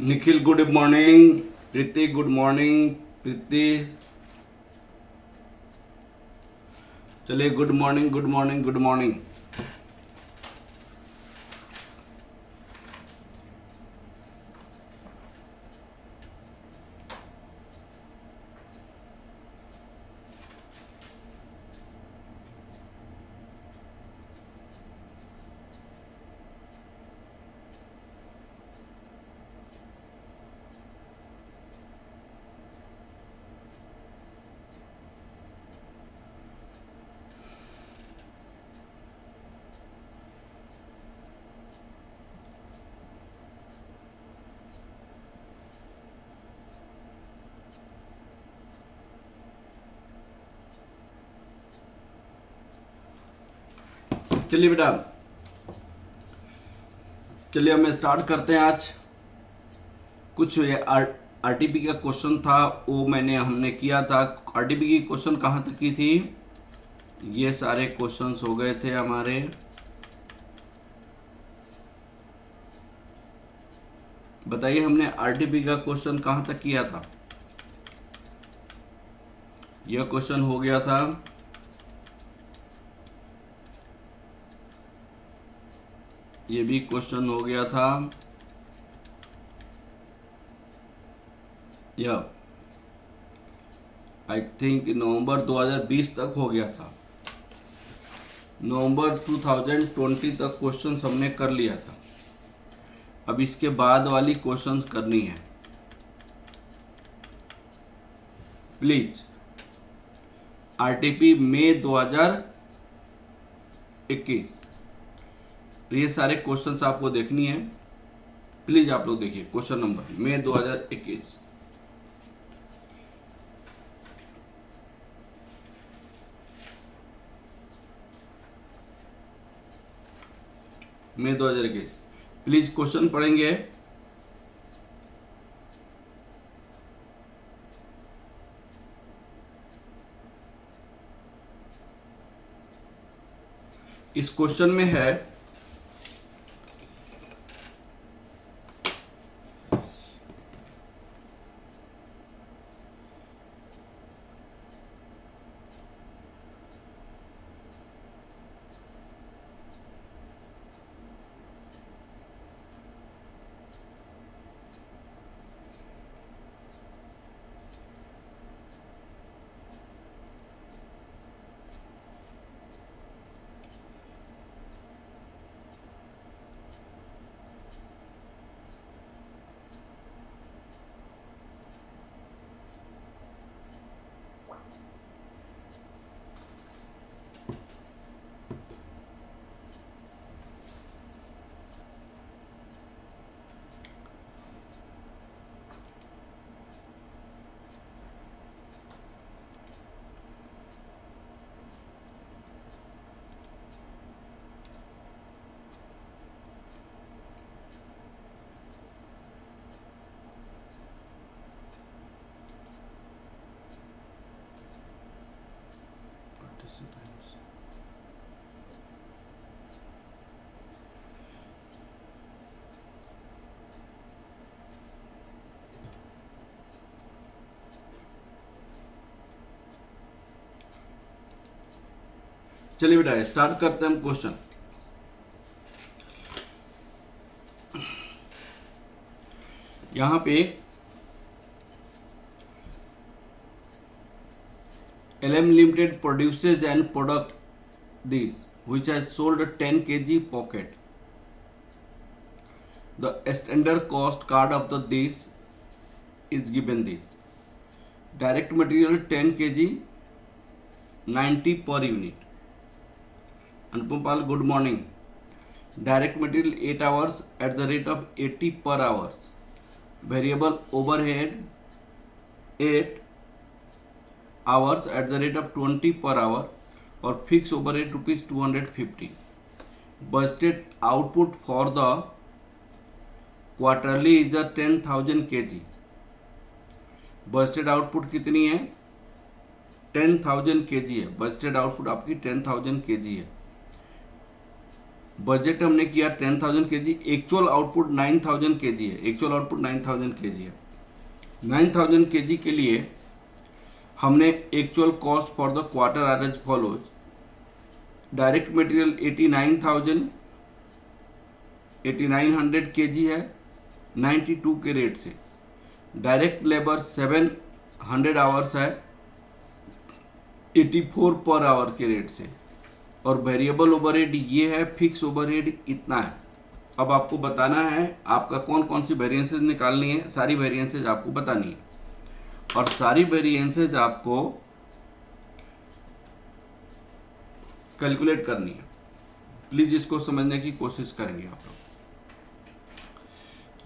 Nikhil good morning, प्रीति good morning, प्रीति चलिए good morning good morning good morning. चलिए बेटा, चलिए हमें स्टार्ट करते हैं। आज कुछ आरटीपी का क्वेश्चन था, वो हमने किया था। आरटीपी की क्वेश्चन कहाँ तक की थी? ये सारे क्वेश्चंस हो गए थे हमारे। बताइए हमने आरटीपी का क्वेश्चन कहाँ तक किया था? यह क्वेश्चन हो गया था, ये भी क्वेश्चन हो गया था, यह आई थिंक नवंबर 2020 तक हो गया था। नवंबर 2020 तक क्वेश्चंस हमने कर लिया था। अब इसके बाद वाली क्वेश्चंस करनी है प्लीज। आरटीपी मई 2021, ये सारे क्वेश्चंस आपको देखनी है। प्लीज आप लोग देखिए क्वेश्चन नंबर मई 2021। मई 2021 प्लीज क्वेश्चन पढ़ेंगे। इस क्वेश्चन में है चलिए बेटा स्टार्ट करते हैं हम क्वेश्चन। यहां पे LM Limited produces and product this which has sold 10 kg pocket. The standard cost card of the this is given this. Direct material 10 kg 90 per unit. Anupam Pal, good morning. Direct material 8 hours at the rate of 80 per hours. Variable overhead 8 hours at the rate of 20 per hour or fixed overhead rupees 250. Budgeted output for the quarterly is the 10,000 kg. Budgeted output कितनी है? 10,000 kg है। Budgeted output आपकी 10,000 kg है। Budget हमने किया 10,000 kg, actual output 9,000 kg है, actual output 9,000 kg है। 9,000 kg के लिए हमने actual cost for the quarter are as follows: direct material 8900 kg है 92 के रेट से, डायरेक्ट लेबर 700 आवर्स है 84 पर आवर के रेट से, और वेरिएबल ओवरहेड ये है, फिक्स ओवरहेड इतना है। अब आपको बताना है आपका कौन कौन सी वेरिएंसेस निकालनी है, सारी वेरिएंसेस आपको बतानी है, और सारी वेरिएंसेस आपको कैलकुलेट करनी है। प्लीज इसको समझने की कोशिश करेंगे आप लोग।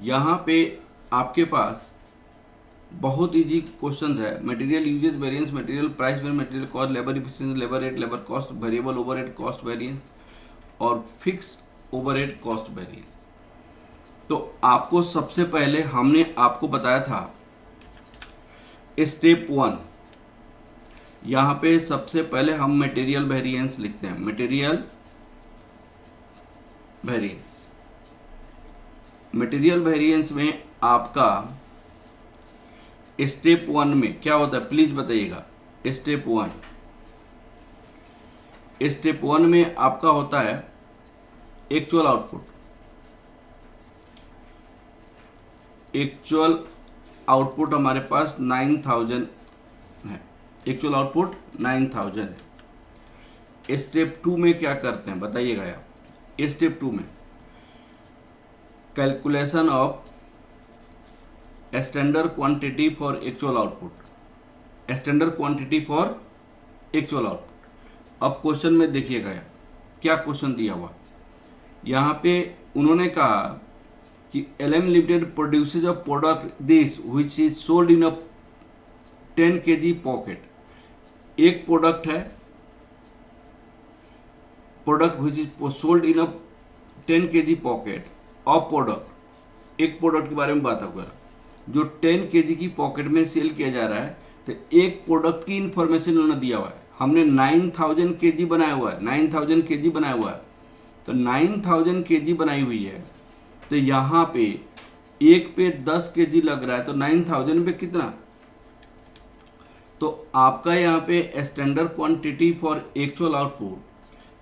यहाँ पे आपके पास बहुत इजी क्वेश्चंस है: material usages variance, material price variance, material cost, labour efficiency, labour rate, labour cost, variable overhead cost variance और फिक्स ओवरहेड कॉस्ट वेरिएंस। तो आपको सबसे पहले हमने आपको बताया था स्टेप 1, यहाँ पे सबसे पहले हम मटेरियल वेरिएंस लिखते हैं। मटेरियल वेरिएंस, मटेरियल वेरिएंस में आपका स्टेप 1 में क्या होता है प्लीज बताइएगा। स्टेप 1 में आपका होता है एक्चुअल आउटपुट। एक्चुअल आउटपुट हमारे पास 9,000 है, एक्चुअल आउटपुट 9,000 है। स्टेप 2 में क्या करते हैं बताइएगा आप। स्टेप 2 में calculation of standard quantity for actual output, standard quantity for actual output. अब क्वेश्चन में देखिएगा क्या क्वेश्चन दिया हुआ। यहाँ पे उन्होंने कहा कि LM limited produces a product this which is sold in a 10 kg pocket. एक प्रोडक्ट है, product which is sold in a 10 kg pocket of product. एक प्रोडक्ट के बारे में बात करें जो 10 kg की पॉकेट में सेल किया जा रहा है, तो एक प्रोडक्ट की इंफॉर्मेशन उन्होंने दिया हुआ है। हमने 9,000 kg बनाया हुआ है, 9,000 kg बनाया हुआ है, तो 9,000 kg बनाई हुई है, तो यहाँ पे एक पे 10 kg लग रहा है, तो 9,000 पे कितना, तो आपका यहाँ पे standard quantity for actual output.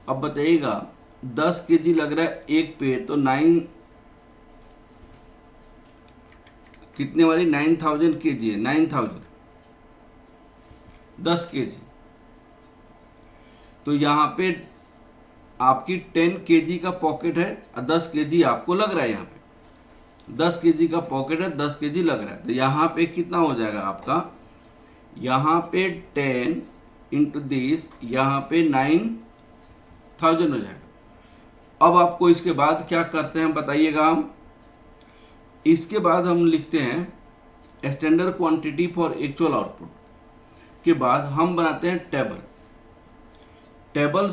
अब बताइएगा 10 kg लग रहा है एक पे, तो 9 कितने वाली 9,000 kg है, 9,000 10 kg, तो यहाँ पे आपकी 10 kg का पॉकेट है और 10 kg आपको लग रहा है। यहाँ पे 10 kg का पॉकेट है, 10 kg लग रहा है, तो यहाँ पे कितना हो जाएगा आपका, यहाँ पे 10 इंटू दिस, यहाँ पे 9,000 हो जाएगा। अब आपको इसके बाद क्या करते हैं बताइएगा हम। इसके बाद हम लिखते हैं standard quantity for actual output के बाद हम बनाते हैं table. Table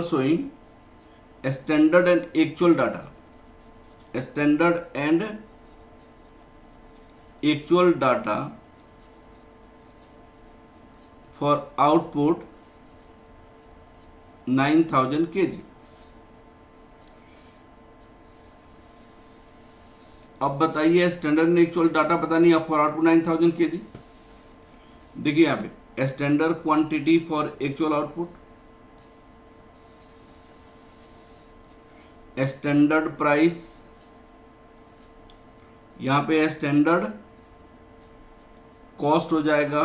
showing standard and actual data, standard and actual data for output 9,000 kg। अब बताइए स्टैंडर्ड एंड एक्चुअल डाटा पता नहीं, अब फॉर आउटपुट 9,000 kg। देखिए यहाँ पे standard quantity for actual output, standard price, यहाँ पे स्टैंडर्ड कॉस्ट हो जाएगा,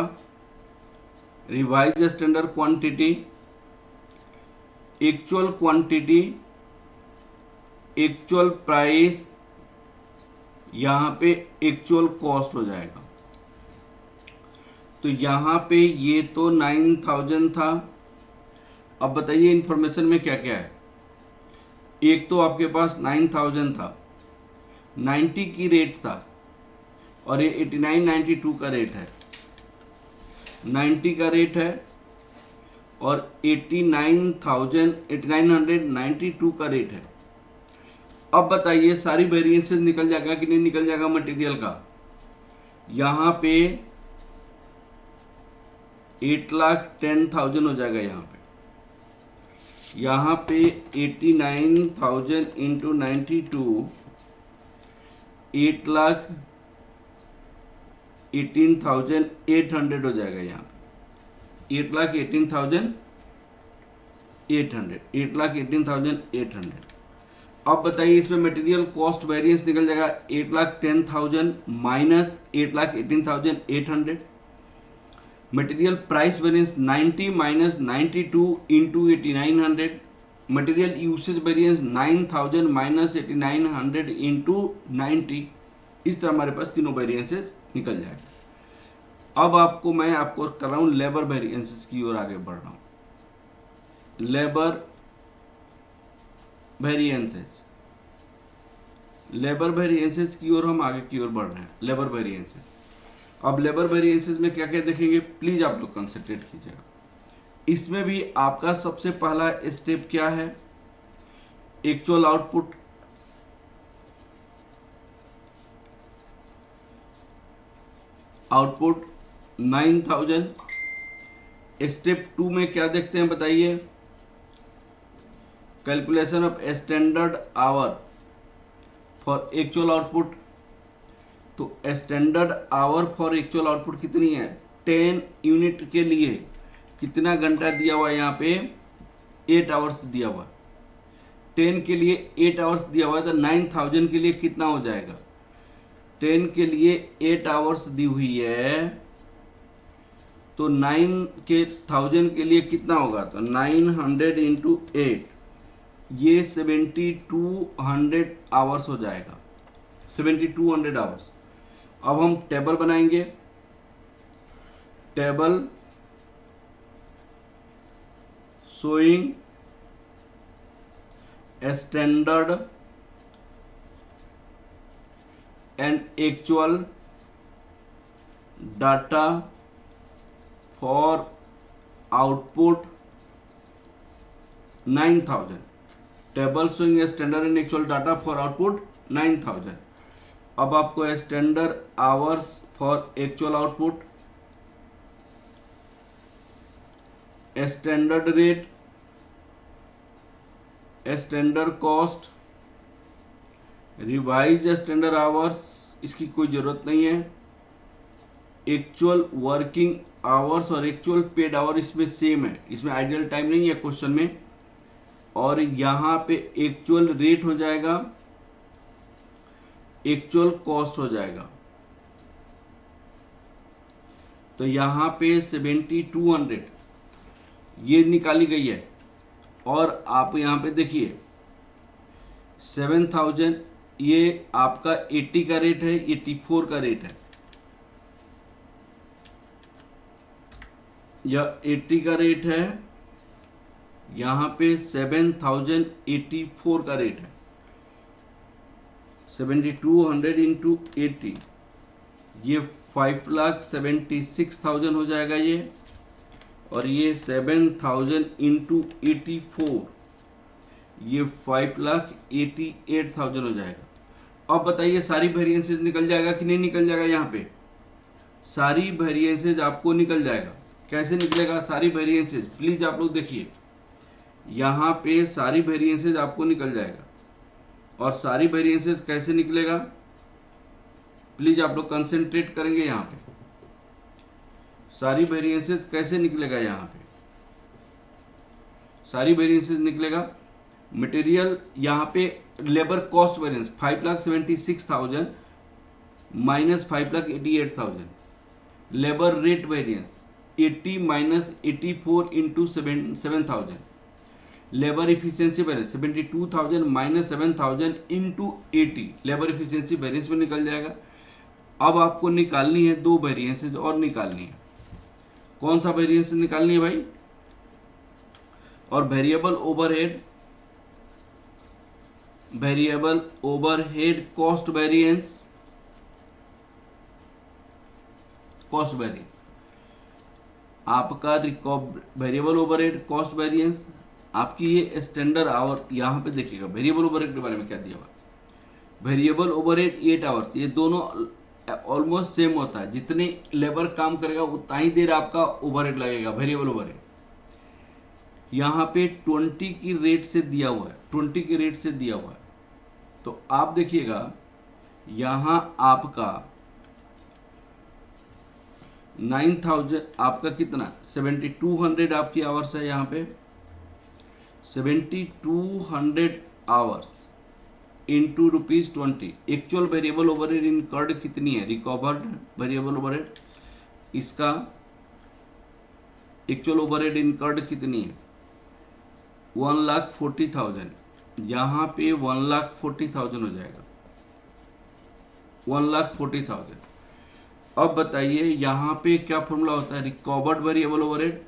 revise standard quantity, actual quantity, actual price, यहाँ पे एक्चुअल कॉस्ट हो जाएगा। तो यहाँ पे ये तो 9,000 था। अब बताइए इंफॉर्मेशन में क्या क्या है। एक तो आपके पास 9,000 था, 90 की रेट था, और ये 89, 92 का रेट है। 90 का रेट है और 89,992 का रेट है। अब बताइए सारी वेरिएंसेस निकल जाएगा कि नहीं निकल जाएगा मटेरियल का। यहाँ पे 8,10,000 हो जाएगा यहाँ पे 89,000 इंटू 92 8,18,800 हो जाएगा यहाँ पे 8,18,800 अब बताइए इसमें मटेरियल कॉस्ट वेरिएंस निकल जाएगा 8,10,000 minus 8,18,800। Material price variance 90 minus 92 into 8,900। Material usage variance 9,000 minus 8,900 into 90। इस तरह हमारे पास तीनों वेरिएंसेस निकल जाएगा। अब मैं आपको कर रहा हूँ लेबर वेरिएंसेस की ओर आगे बढ़ रहा हूँ। लेबर वेरिएंसेस की ओर हम आगे की ओर बढ़ रहे हैं। लेबर वेरिएंसेस, अब लेबर वेरिएंसेस में क्या क्या देखेंगे, प्लीज आप लोग कंसंट्रेट कीजिएगा। इसमें भी आपका सबसे पहला स्टेप क्या है, एक्चुअल आउटपुट। आउटपुट 9,000। स्टेप 2 में क्या देखते हैं बताइए, calculation of standard hour for actual output. तो standard hour for actual output कितनी है, 10 यूनिट के लिए कितना घंटा दिया हुआ है, यहाँ पे 8 आवर्स दिया हुआ। 10 के लिए 8 आवर्स दिया हुआ है, तो 9,000 के लिए कितना हो जाएगा, 10 के लिए 8 आवर्स दी हुई है, तो 9,000 के लिए कितना होगा, तो 900 इंटू 8, ये 7,200 आवर्स हो जाएगा, 7,200 आवर्स। अब हम टेबल बनाएंगे। Table showing standard and actual data for output 9,000। Table showing standard and actual data for output 9,000। अब आपको standard hours for actual output, standard rate, standard cost, revise standard hours, इसकी कोई जरूरत नहीं है। एक्चुअल वर्किंग आवर्स और actual paid our इसमें same है, इसमें आइडियल टाइम नहीं है क्वेश्चन में। और यहाँ पे एक्चुअल रेट हो जाएगा, एक्चुअल कॉस्ट हो जाएगा। तो यहाँ पे 7,200 ये निकाली गई है। और आप यहाँ पे देखिए 7,000 ये आपका 80 का रेट है, 84 का रेट है, यह 80 का रेट है, यहाँ पे 7,084 का रेट है। 7,200 इंटू 80, ये 5,76,000 हो जाएगा ये। और ये 7,000 इंटू 84, ये 5,88,000 हो जाएगा। अब बताइए सारी वेरिएंसेस निकल जाएगा कि नहीं निकल जाएगा, यहाँ पे सारी वेरिएंसेस आपको निकल जाएगा। कैसे निकलेगा सारी वेरिएंसेस, प्लीज आप लोग देखिए, यहाँ पे सारी वेरिएंसेस आपको निकल जाएगा। और सारी वेरिएंसेस कैसे निकलेगा, प्लीज आप लोग कंसंट्रेट करेंगे यहाँ पे। सारी वेरिएंसेस कैसे निकलेगा, यहाँ पे सारी वेरिएंसेस निकलेगा। मटेरियल यहाँ पे labour cost variance 5,76,000 minus 5,88,000। Labour rate variance 80 minus 84 into 7,000। Labour efficiency variance 72,000 minus 7,000 into 80। Labour efficiency variance में निकल जाएगा। अब आपको निकालनी है दो वेरिएंसेस और निकालनी है। कौन सा वेरिएंस निकालनी है भाई, और वेरिएबल ओवरहेड कॉस्ट वेरिएंस, आपका वेरिएबल ओवरहेड कॉस्ट वेरिएंस आपकी ये स्टैंडर्ड आवर। यहाँ पे देखिएगा वेरिएबल ओवरहेड के बारे में क्या दिया हुआ, वेरिएबल ओवरहेड 8 आवर्स, ये दोनों ऑलमोस्ट सेम होता है, जितनी लेबर काम करेगा उतना ही देर आपका ओवरहेड लगेगा, वेरिएबल ओवरहेड। यहाँ पे 20 की रेट से दिया हुआ है, 20 की रेट से दिया हुआ है। तो आप देखिएगा यहाँ आपका 9000 आपका कितना 7200 आपकी आवर्स है। यहाँ पे 7200 hours into ₹20। Actual variable overhead incurred कितनी है, रिकवर्ड वेरिएबल ओवरहेड, इसका एक्चुअल ओवरहेड इनकर्ड कितनी है 1,40,000। यहाँ पे 1,40,000 हो जाएगा, 1,40,000। अब बताइए यहाँ पे क्या फॉर्मूला होता है, recovered variable overhead,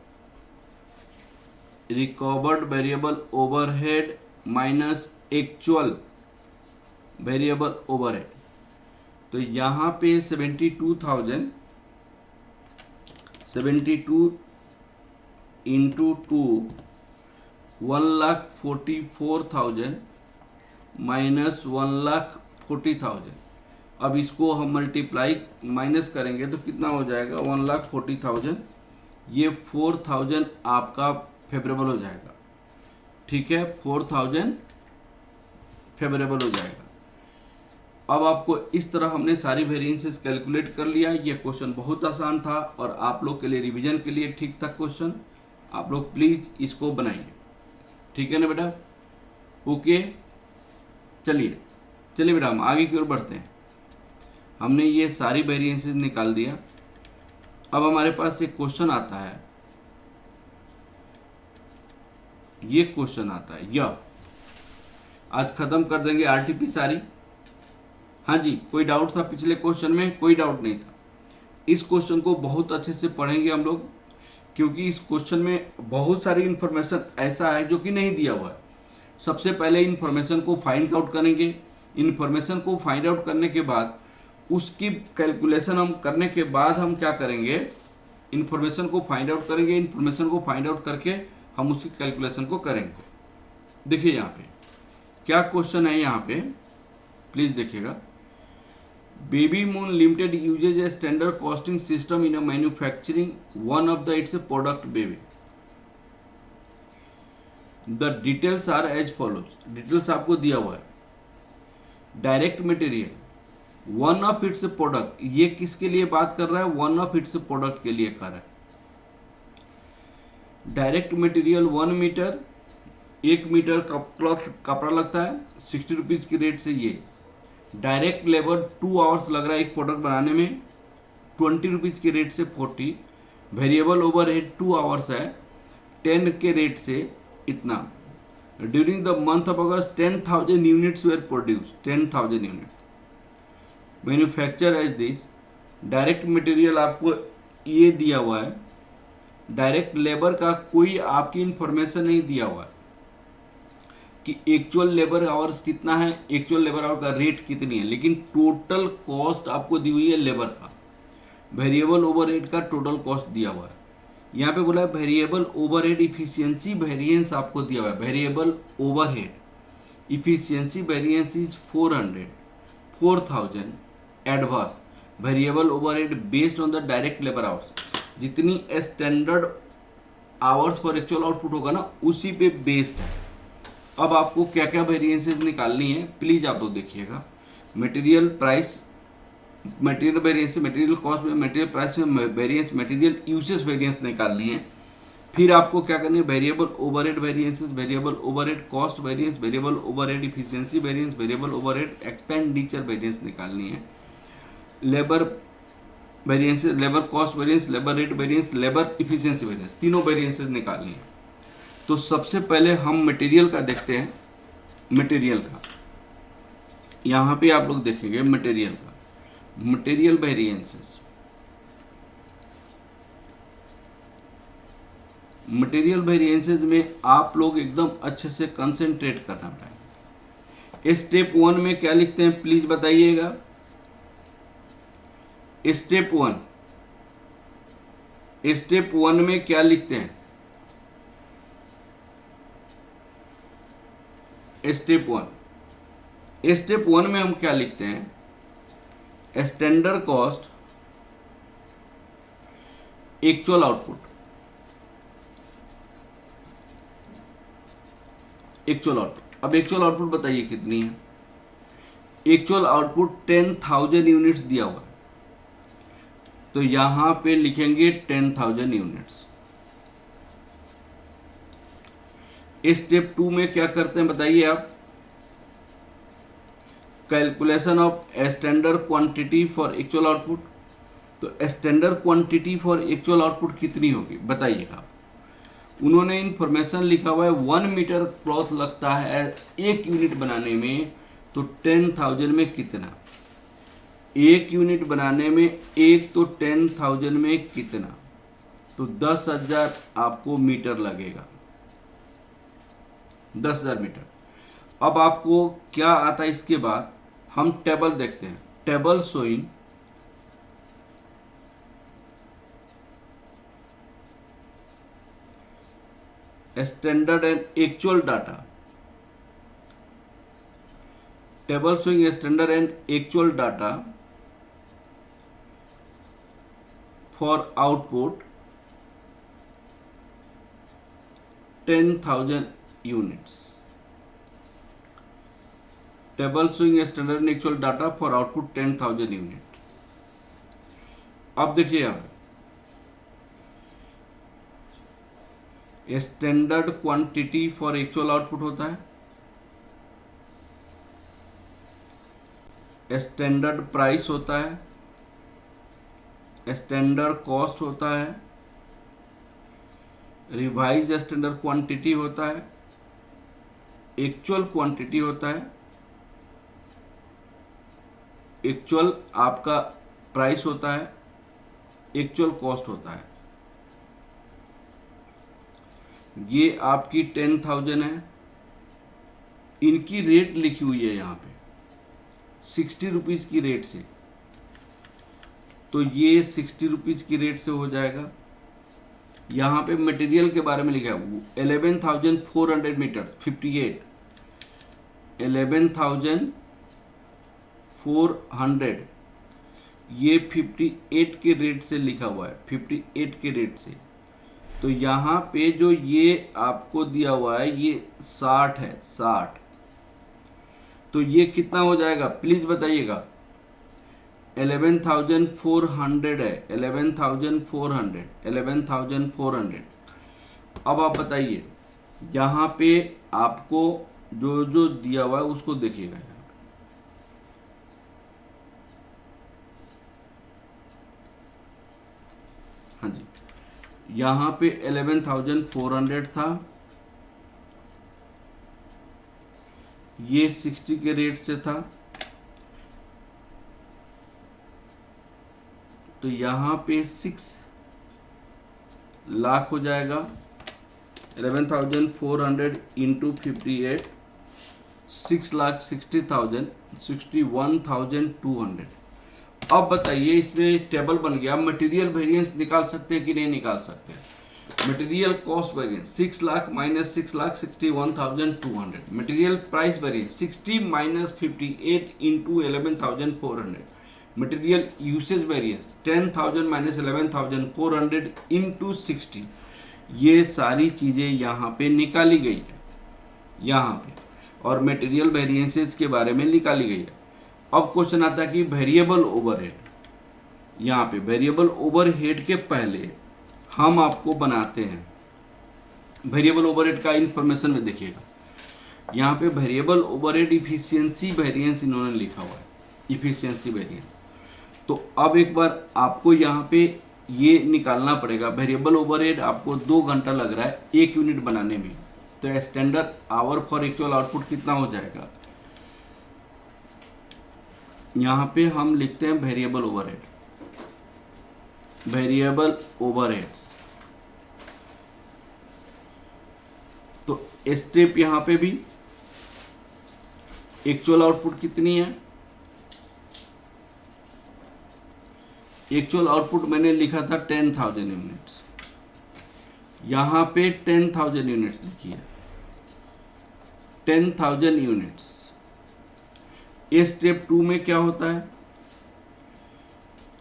recovered variable overhead minus actual variable overhead. तो यहाँ पे 72,000 72 इंटू 2 1,44,000 माइनस 1,40,000। अब इसको हम मल्टीप्लाई माइनस करेंगे तो कितना हो जाएगा 1,40,000। ये 4,000 आपका फेवरेबल हो जाएगा, ठीक है, 4,000 फेवरेबल हो जाएगा। अब आपको इस तरह हमने सारी वेरिएंसेस कैलकुलेट कर लिया। ये क्वेश्चन बहुत आसान था और आप लोग के लिए रिवीजन के लिए ठीक था क्वेश्चन। आप लोग प्लीज इसको बनाइए, ठीक है ना बेटा, ओके। चलिए बेटा हम आगे की ओर बढ़ते हैं। हमने ये सारी वेरिएंसेस निकाल दिया। अब हमारे पास एक क्वेश्चन आता है, ये क्वेश्चन आता है, यह आज खत्म कर देंगे आरटीपी सारी। हाँ जी, कोई डाउट था पिछले क्वेश्चन में? कोई डाउट नहीं था। इस क्वेश्चन को बहुत अच्छे से पढ़ेंगे हम लोग, क्योंकि इस क्वेश्चन में बहुत सारी इंफॉर्मेशन ऐसा है जो कि नहीं दिया हुआ है। सबसे पहले इंफॉर्मेशन को फाइंड आउट करेंगे। इंफॉर्मेशन को फाइंड आउट करने के बाद उसकी कैलकुलेशन हम करने के बाद हम क्या करेंगे, इंफॉर्मेशन को फाइंड आउट करेंगे। इंफॉर्मेशन को फाइंड आउट करके हम उसकी कैलकुलेशन को करेंगे। देखिए यहाँ पे क्या क्वेश्चन है, यहाँ पे प्लीज देखिएगा। Baby moon limited uses a standard costing system in a manufacturing one of its product baby. The details are as follows. Details आपको दिया हुआ है। Direct material one of its product, ये किसके लिए बात कर रहा है, वन ऑफ इट्स प्रोडक्ट के लिए कर रहा है। डायरेक्ट मटेरियल 1 मीटर, 1 मीटर का क्लॉथ कपड़ा लगता है 60 रुपीज़ की रेट से। ये डायरेक्ट लेबर 2 आवर्स लग रहा है एक प्रोडक्ट बनाने में, 20 रुपीज़ के रेट से 40। वेरिएबल ओवरहेड 2 आवर्स है, 10 के रेट से इतना। During the month of August 10,000 units were produce, 10,000 unit manufacture as this. Direct material आपको ये दिया हुआ है। डायरेक्ट लेबर का कोई आपकी इंफॉर्मेशन नहीं दिया हुआ है कि एक्चुअल लेबर आवर्स कितना है, एक्चुअल लेबर आवर का रेट कितनी है, लेकिन टोटल कॉस्ट आपको दी हुई है लेबर का। वेरिएबल ओवरहेड का टोटल कॉस्ट दिया हुआ है। यहाँ पे बोला है वेरिएबल ओवरहेड इफिशियंसी वेरिएंस आपको दिया हुआ है। Variable overhead efficiency variance is 4,000 adverse. Variable overhead based on the direct labour hours, जितनी स्टैंडर्ड आवर्स पर एक्चुअल आउटपुट होगा ना उसी पे बेस्ड है। अब आपको क्या क्या वेरिएंसेस निकालनी है प्लीज आप लोग देखिएगा। Material price, material variance, material cost में, मटेरियल प्राइस में वेरिएंस, मटेरियल यूसेज वेरिएंस निकालनी है। फिर आपको क्या करनी है, variable overhead variances, variable overhead cost variance, variable overhead efficiency variance, variable overhead expenditure variance निकालनी है। Labour variances, labour cost variance, labour rate variance, labour efficiency variance, तीनों वेरिएंसेस निकालनी है। तो सबसे पहले हम मटेरियल का देखते हैं। मटेरियल का यहाँ पे आप लोग देखेंगे मटेरियल का, मटेरियल वेरिएंसेस। मटेरियल वेरिएंसेस में आप लोग एकदम अच्छे से कंसंट्रेट करना पड़ेगा। स्टेप 1 में क्या लिखते हैं प्लीज बताइएगा। स्टेप 1 में क्या लिखते हैं? स्टेप 1 में हम क्या लिखते हैं? Standard cost actual output, actual output. अब एक्चुअल आउटपुट बताइए कितनी है। एक्चुअल आउटपुट 10,000 यूनिट्स दिया हुआ है, तो यहां पे लिखेंगे 10,000 यूनिट्स। स्टेप 2 में क्या करते हैं बताइए आप, calculation of standard quantity for actual output. तो standard quantity for actual output कितनी होगी बताइएगा। उन्होंने इंफॉर्मेशन लिखा हुआ है 1 मीटर क्लॉथ लगता है 1 यूनिट बनाने में, तो 10,000 में कितना, 1 यूनिट बनाने में एक, तो 10,000 में कितना, तो 10,000 आपको मीटर लगेगा, 10,000 मीटर। अब आपको क्या आता है इसके बाद, हम टेबल देखते हैं। Table showing standard and actual data, table showing standard and actual data for output 10,000 units. Table showing standard and actual data for output 10,000 unit. अब देखिए यहां पे standard quantity for actual output होता है, स्टैंडर्ड प्राइस होता है, standard cost होता है, रिवाइज स्टैंडर्ड क्वांटिटी होता है, एक्चुअल क्वांटिटी होता है, एक्चुअल आपका प्राइस होता है, एक्चुअल कॉस्ट होता है। ये आपकी 10,000 है, इनकी रेट लिखी हुई है यहाँ पे 60 रुपीज़ की रेट से, तो ये 60 रुपीज़ की रेट से हो जाएगा। यहाँ पे मटेरियल के बारे में लिखा है 11,400 मीटर 58, 11,400 ये 58 के रेट से लिखा हुआ है, 58 के रेट से। तो यहाँ पे जो ये आपको दिया हुआ है ये 60 है, 60, तो ये कितना हो जाएगा प्लीज बताइएगा। 11,400 है, 11,400। अब आप बताइए यहाँ पे आपको जो जो दिया हुआ है उसको देखिएगा। हाँ जी, यहाँ पे 11,400 था, ये 60 के रेट से था, तो यहाँ पे 6 लाख हो जाएगा। 11,400 इंटू 58, 6,60,000, 61,200। अब बताइए इसमें टेबल बन गया, मटेरियल वेरिएंस निकाल सकते हैं कि नहीं निकाल सकते। Material cost variance 6 lakh minus 6 lakh 61,200। Material price variance 60 minus 58 into 11,400। Material usage variance 10,000 minus 11,400 into 60। ये सारी चीज़ें यहाँ पे निकाली गई है यहाँ पे, और मटेरियल वेरिएंसेस के बारे में निकाली गई है। अब क्वेश्चन आता है कि वेरिएबल ओवरहेड, यहाँ पे वेरिएबल ओवरहेड के पहले हम आपको बनाते हैं वेरिएबल ओवरहेड का इंफॉर्मेशन में देखिएगा। यहाँ पे वेरिएबल ओवरहेड इफिशियंसी वेरिएंस इन्होंने लिखा हुआ है, इफिशियंसी वेरिएंस। तो अब एक बार आपको यहाँ पे ये निकालना पड़ेगा। वेरिएबल ओवरहेड आपको 2 घंटा लग रहा है 1 यूनिट बनाने में, तो standard hour for actual output कितना हो जाएगा। यहाँ पे हम लिखते हैं वेरिएबल ओवरहेड, वेरिएबल ओवरहेड्स। तो स्टेप यहाँ पे भी एक्चुअल आउटपुट कितनी है, एक्चुअल आउटपुट मैंने लिखा था 10,000 यूनिट्स, यहाँ पे 10,000 यूनिट्स लिखी है, 10,000 यूनिट्स। स्टेप 2 में क्या होता है,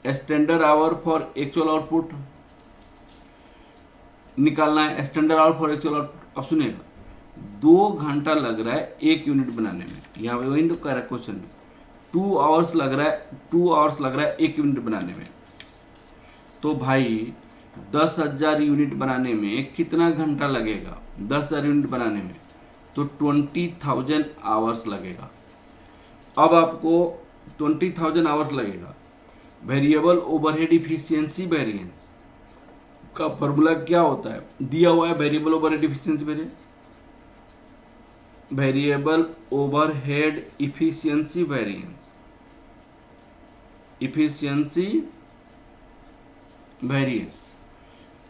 standard hour for actual output निकालना है। Standard hour for actual output, अब सुनिएगा, 2 घंटा लग रहा है 1 यूनिट बनाने में, यहाँ पे वही तो कह रहा है क्वेश्चन में, 2 आवर्स लग रहा है, 2 आवर्स लग रहा है 1 यूनिट बनाने में। तो भाई 10,000 यूनिट बनाने में कितना घंटा लगेगा? 10,000 यूनिट बनाने में तो 20,000 आवर्स लगेगा। अब आपको 20,000 आवर्स लगेगा। वेरिएबल ओवरहेड इफिशियंसी वेरिएंस का फॉर्मूला क्या होता है? दिया हुआ है variable overhead efficiency variance, variable overhead efficiency variance, efficiency variance,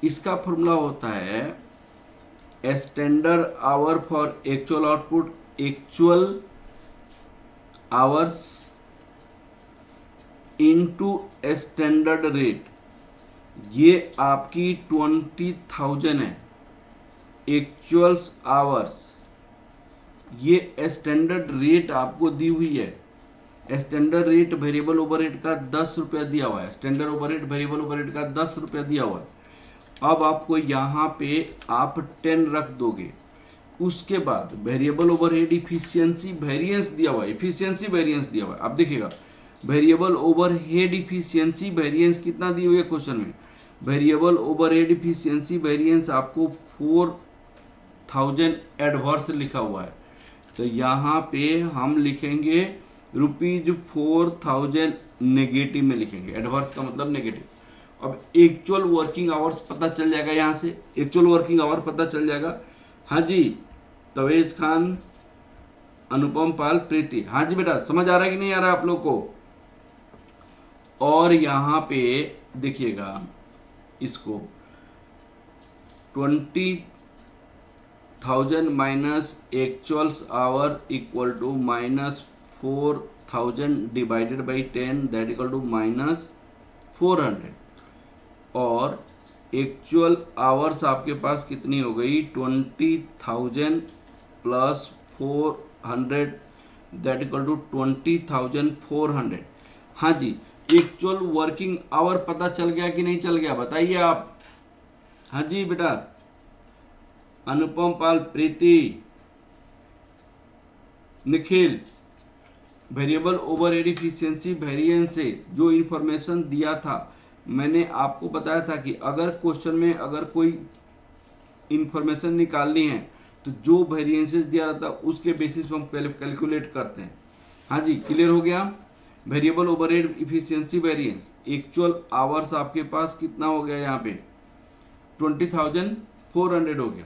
इसका फॉर्मूला होता है standard hour for actual output, actual hours into standard rate. ये आपकी 20,000 है, एक्चुअल्स आवर्स, ये स्टैंडर्ड रेट आपको दी हुई है। स्टैंडर्ड रेट वेरिएबल ओवरहेड का 10 रुपया दिया हुआ है, स्टैंडर्ड ओवरहेड वेरिएबल ओवरहेड का 10 रुपया दिया हुआ है। अब आपको यहाँ पे आप 10 रख दोगे, उसके बाद वेरिएबल ओवरहेड इफिशियंसी वेरिएंस दिया हुआ है, इफिशियंसी वेरिएंस दिया हुआ है। अब देखिएगा वेरिएबल ओवरहेड इफिशियंसी वेरिएंस कितना दी हुई है क्वेश्चन में? वेरिएबल ओवरहेड इफिशियंसी वेरिएंस आपको 4,000 एडवर्स लिखा हुआ है, तो यहाँ पे हम लिखेंगे ₹4,000 नेगेटिव में लिखेंगे, एडवर्स का मतलब नेगेटिव। अब एक्चुअल वर्किंग आवर्स पता चल जाएगा, यहाँ से एक्चुअल वर्किंग आवर पता चल जाएगा। हाँ जी, तवेज खान, अनुपम पाल, प्रीति, हाँ जी बेटा, समझ आ रहा है कि नहीं आ रहा है आप लोग को? और यहाँ पे देखिएगा इसको 20,000 minus actuals hour equal to -4,000 divided by 10 that equal to -400, और एक्चुअल आवर्स आपके पास कितनी हो गई? 20,000 प्लस 400 दैट इक्वल टू 20,400। हाँ जी, एक्चुअल वर्किंग आवर पता चल गया कि नहीं चल गया, बताइए आप। हाँ जी बेटा, Anupam Pal, Preeti, Nikhil, variable overhead efficiency variance से जो इंफॉर्मेशन दिया था, मैंने आपको बताया था कि अगर क्वेश्चन में अगर कोई इंफॉर्मेशन निकालनी है तो जो वेरिएंसेस दिया रहता है उसके बेसिस पे हम कैलकुलेट करते हैं। हाँ जी, क्लियर हो गया? Variable overhead efficiency variance, actual hours आपके पास कितना हो गया? यहाँ पे 20,400 हो गया,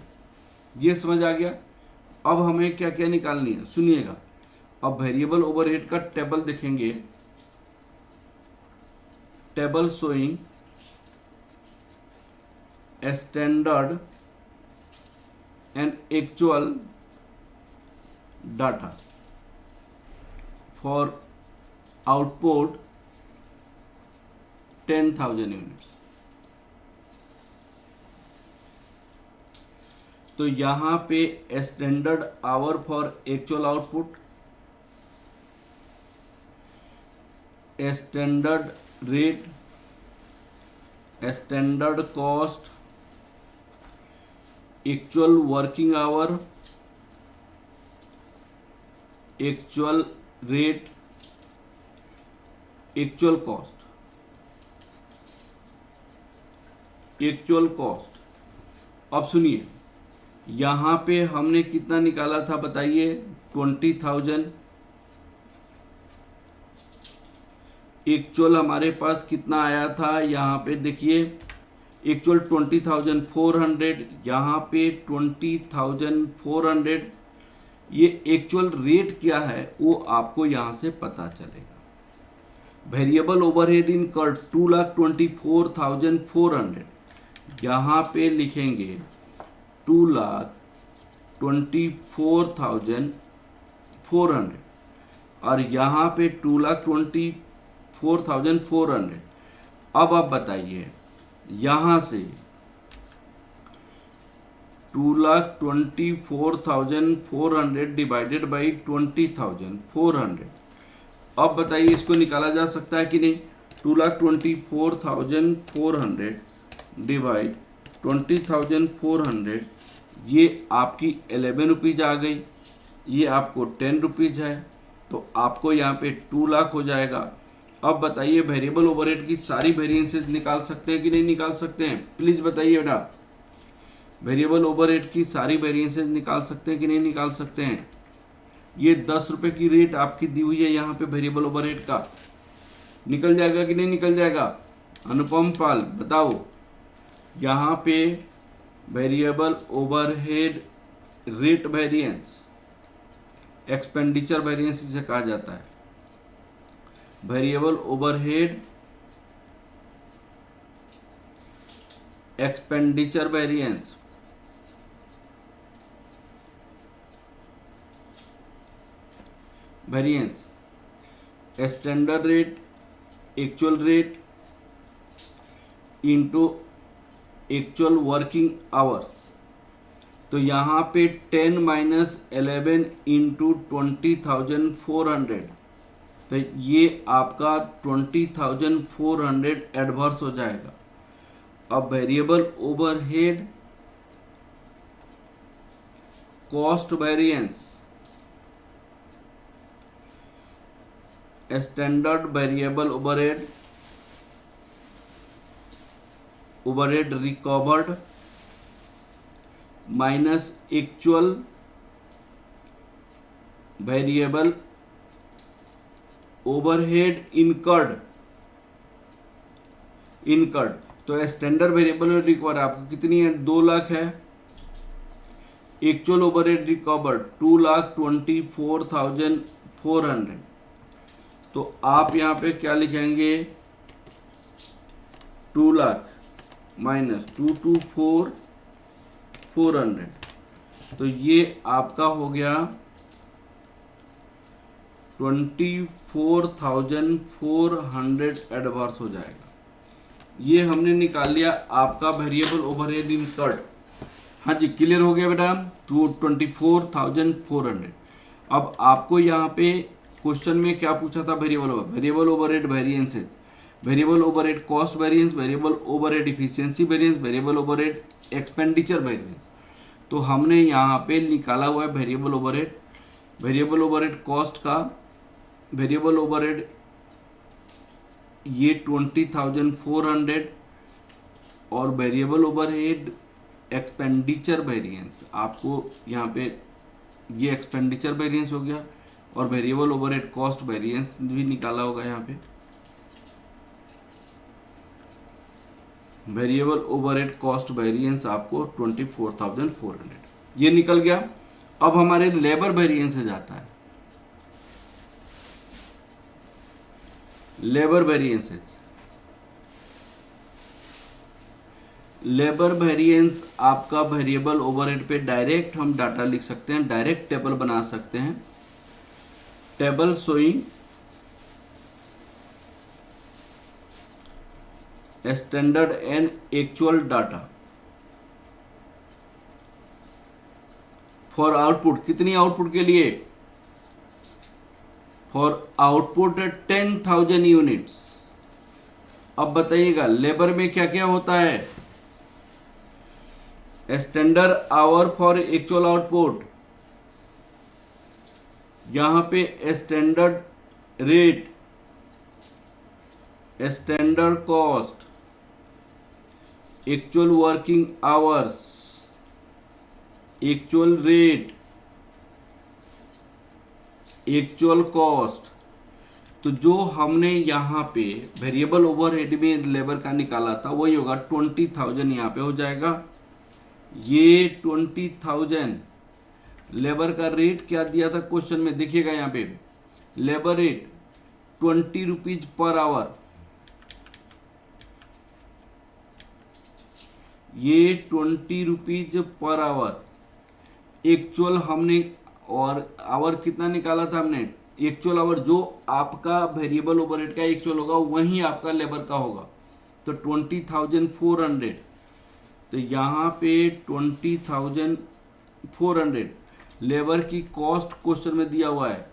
ये समझ आ गया। अब हमें क्या क्या निकालनी है सुनिएगा। अब वेरिएबल ओवरहेड का टेबल देखेंगे, table showing standard and actual data for output 10,000 units. तो यहाँ पे standard hour for actual output, standard rate, standard cost, actual working hour, actual rate, actual cost, actual cost. अब सुनिए, यहाँ पे हमने कितना निकाला था बताइए? 20,000। एक्चुअल हमारे पास कितना आया था? यहाँ पे देखिए, एक्चुअल 20,400, यहाँ पे 20,400। ये एक्चुअल रेट क्या है वो आपको यहाँ से पता चलेगा। वेरिएबल ओवरहेड इनकर्ड 2,24,400, यहाँ पे लिखेंगे 2,24,400 और यहाँ पे 2,24,400। अब आप बताइए, यहाँ से 2,24,400 डिवाइडेड बाई 20,400, अब बताइए इसको निकाला जा सकता है कि नहीं? 2,24,400 डिवाइड 20,400, ये आपकी 11 रुपीज़ आ गई, ये आपको 10 रुपीज़ है, तो आपको यहाँ पे 2 लाख हो जाएगा। अब बताइए वेरिएबल ओवरहेड की सारी वेरिएंसेस निकाल सकते हैं कि नहीं निकाल सकते हैं? प्लीज़ बताइए बेटा, वेरिएबल ओवरहेड की सारी वेरिएंसेस निकाल सकते हैं कि नहीं निकाल सकते हैं? ये 10 रुपये की रेट आपकी दी हुई है यहाँ पे वेरिएबल ओवरहेड का, निकल जाएगा कि नहीं निकल जाएगा? अनुपम पाल बताओ, यहाँ पे variable overhead rate variance, expenditure variance इसे कहा जाता है। Variable overhead expenditure variance, variance standard rate, actual rate into actual working hours. तो यहाँ पे 10 माइनस 11 इंटू 20,400, तो ये आपका 20,400 एडवर्स हो जाएगा। अब variable overhead cost variance, standard variable overhead, overhead recovered minus actual variable overhead incurred, तो स्टैंडर्ड वेरिएबल रिकवर आपको कितनी है? 2 लाख है। एक्चुअल ओवरहेड रिकवर्ड 2,24,400, तो आप यहाँ पे क्या लिखेंगे? 2 लाख माइनस 2,24,400, तो ये आपका हो गया 24,400 एडवर्स हो जाएगा। ये हमने निकाल लिया आपका वेरिएबल ओवरहेड इनकर्ड। हाँ जी, क्लियर हो गया बेटा? 24,400। अब आपको यहाँ पे क्वेश्चन में क्या पूछा था? Variable overhead variances, variable overhead cost variance, variable overhead efficiency variance, variable overhead expenditure variance. तो हमने यहाँ पे निकाला हुआ है वेरिएबल ओवरहेड कॉस्ट का, वेरिएबल ओवरहेड ये 20,400, और वेरिएबल ओवरहेड एक्सपेंडिचर वेरिएंस आपको यहाँ पे ये एक्सपेंडिचर वेरिएंस हो गया, और वेरिएबल ओवरहेड कॉस्ट वेरिएंस भी निकाला होगा यहाँ पे। वेरिएबल ओवरहेड कॉस्ट वेरिएंस आपको 24,400 ये निकल गया। अब हमारे लेबर वेरिएंसेस आता है। लेबर वेरिएंसेस, लेबर वेरिएंस आपका वेरिएबल ओवरहेड पे डायरेक्ट हम डाटा लिख सकते हैं, डायरेक्ट टेबल बना सकते हैं। Table showing standard and actual data for output, कितनी आउटपुट के लिए? For output 10,000 units. अब बताइएगा लेबर में क्या क्या होता है? Standard hour for actual output, यहां पे standard rate, standard cost, actual working hours, actual rate, actual cost. तो जो हमने यहाँ पे वेरिएबल ओवरहेड में लेबर का निकाला था वही होगा 20,000, यहाँ पे हो जाएगा। ये 20,000 लेबर का रेट क्या दिया था क्वेश्चन में? देखिएगा यहाँ पे labour rate 20 rupees per hour, ये 20 रुपीज पर आवर एक्चुअल हमने, और आवर कितना निकाला था हमने? एक्चुअल आवर जो आपका वेरिएबल ओवरहेड का एक्चुअल होगा वही आपका लेबर का होगा, तो 20,400। तो यहाँ पे 20,400 लेबर की कॉस्ट क्वेश्चन में दिया हुआ है,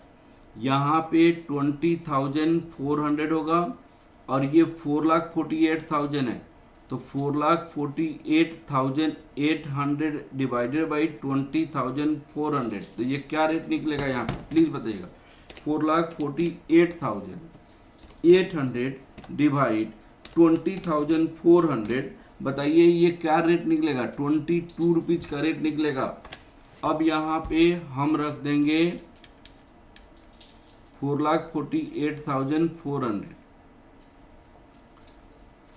यहाँ पे 20,400 होगा, और ये 4,48,000 है, तो 4,48,800 डिवाइडेड बाई 20,400, तो ये क्या रेट निकलेगा यहाँ पे प्लीज बताइएगा। 4,48,800 डिवाइड 20,400, बताइए ये क्या रेट निकलेगा, 22 रुपीज का रेट निकलेगा। अब यहाँ पे हम रख देंगे 4,48,400,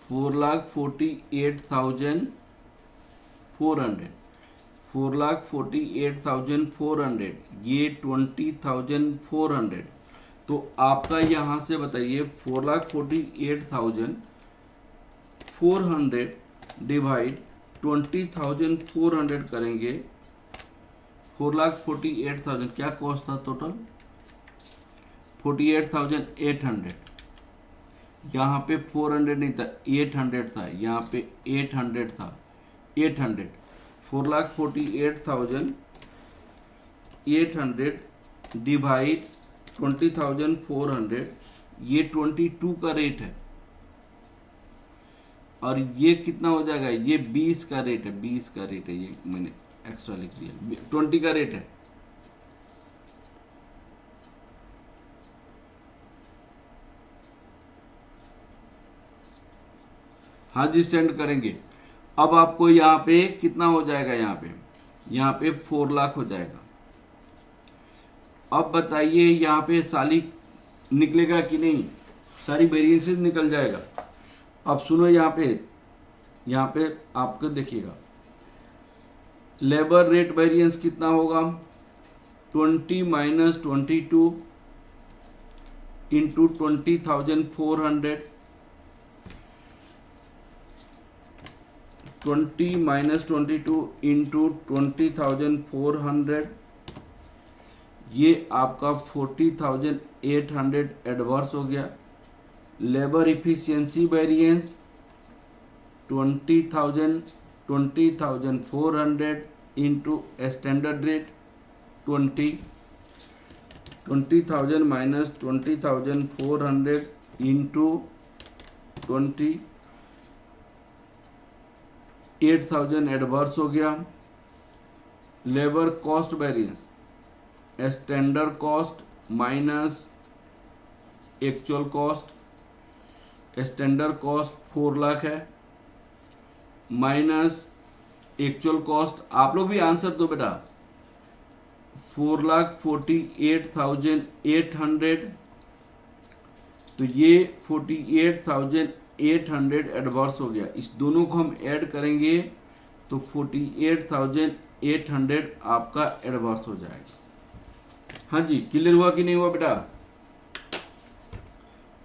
4,48,400, ये 20,400, तो आपका यहाँ से बताइए 4,48,400 डिवाइड 20,400 करेंगे, 4,48,000 क्या कॉस्ट था टोटल, 48,800, यहाँ पे 400 नहीं था, 800 था, यहाँ पे 800 था, 800, 4,48,800 डिवाइड 20,400, ये 22 का रेट है, और ये कितना हो जाएगा, ये 20 का रेट है, 20 का रेट है, ये मैंने एक्स्ट्रा लिख दिया, 20 का रेट है। हाँ जी सेंड करेंगे। अब आपको यहाँ पे कितना हो जाएगा, यहाँ पे 4 लाख हो जाएगा। अब बताइए यहाँ पे साली निकलेगा कि नहीं, सारी वेरिएंसेस निकल जाएगा। अब सुनो यहाँ पे आपको देखिएगा लेबर रेट वेरिएंस कितना होगा, 20 माइनस 22 इंटू 20,400, 20 माइनस 22 इंटू 20,400, ये आपका 40,800 एडवर्स हो गया। Labour efficiency variance 20,400 into standard rate 20,000 minus 20,400 into 28,000 adverse हो गया। Labour cost variance standard cost minus actual cost, standard cost 4 lakh है माइनस एक्चुअल कॉस्ट, आप लोग भी आंसर दो बेटा, 4,48,800, तो ये 48,800 एडवर्स हो गया। इस दोनों को हम ऐड करेंगे तो 48,800 आपका एडवर्स हो जाएगा। हाँ जी क्लियर हुआ कि नहीं हुआ बेटा,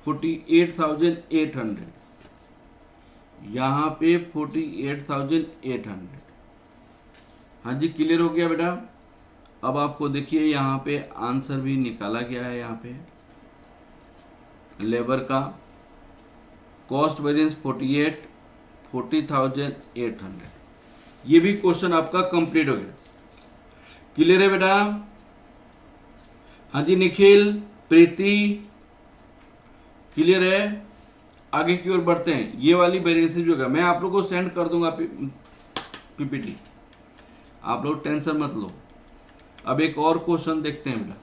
48,800, यहाँ पे 48,800। हाँ जी क्लियर हो गया बेटा। अब आपको देखिए यहाँ पे आंसर भी निकाला गया है, यहाँ पे लेबर का कॉस्ट वेरिएंस 40,800, ये भी क्वेश्चन आपका कंप्लीट हो गया। क्लियर है बेटा। हाँ जी निखिल, प्रीति, क्लियर है। आगे की ओर बढ़ते हैं। ये वाली वेरिएंसेस भी होगा, मैं आप लोगों को सेंड कर दूंगा पीपीटी, आप लोग टेंशन मत लो। अब एक और क्वेश्चन देखते हैं बेटा।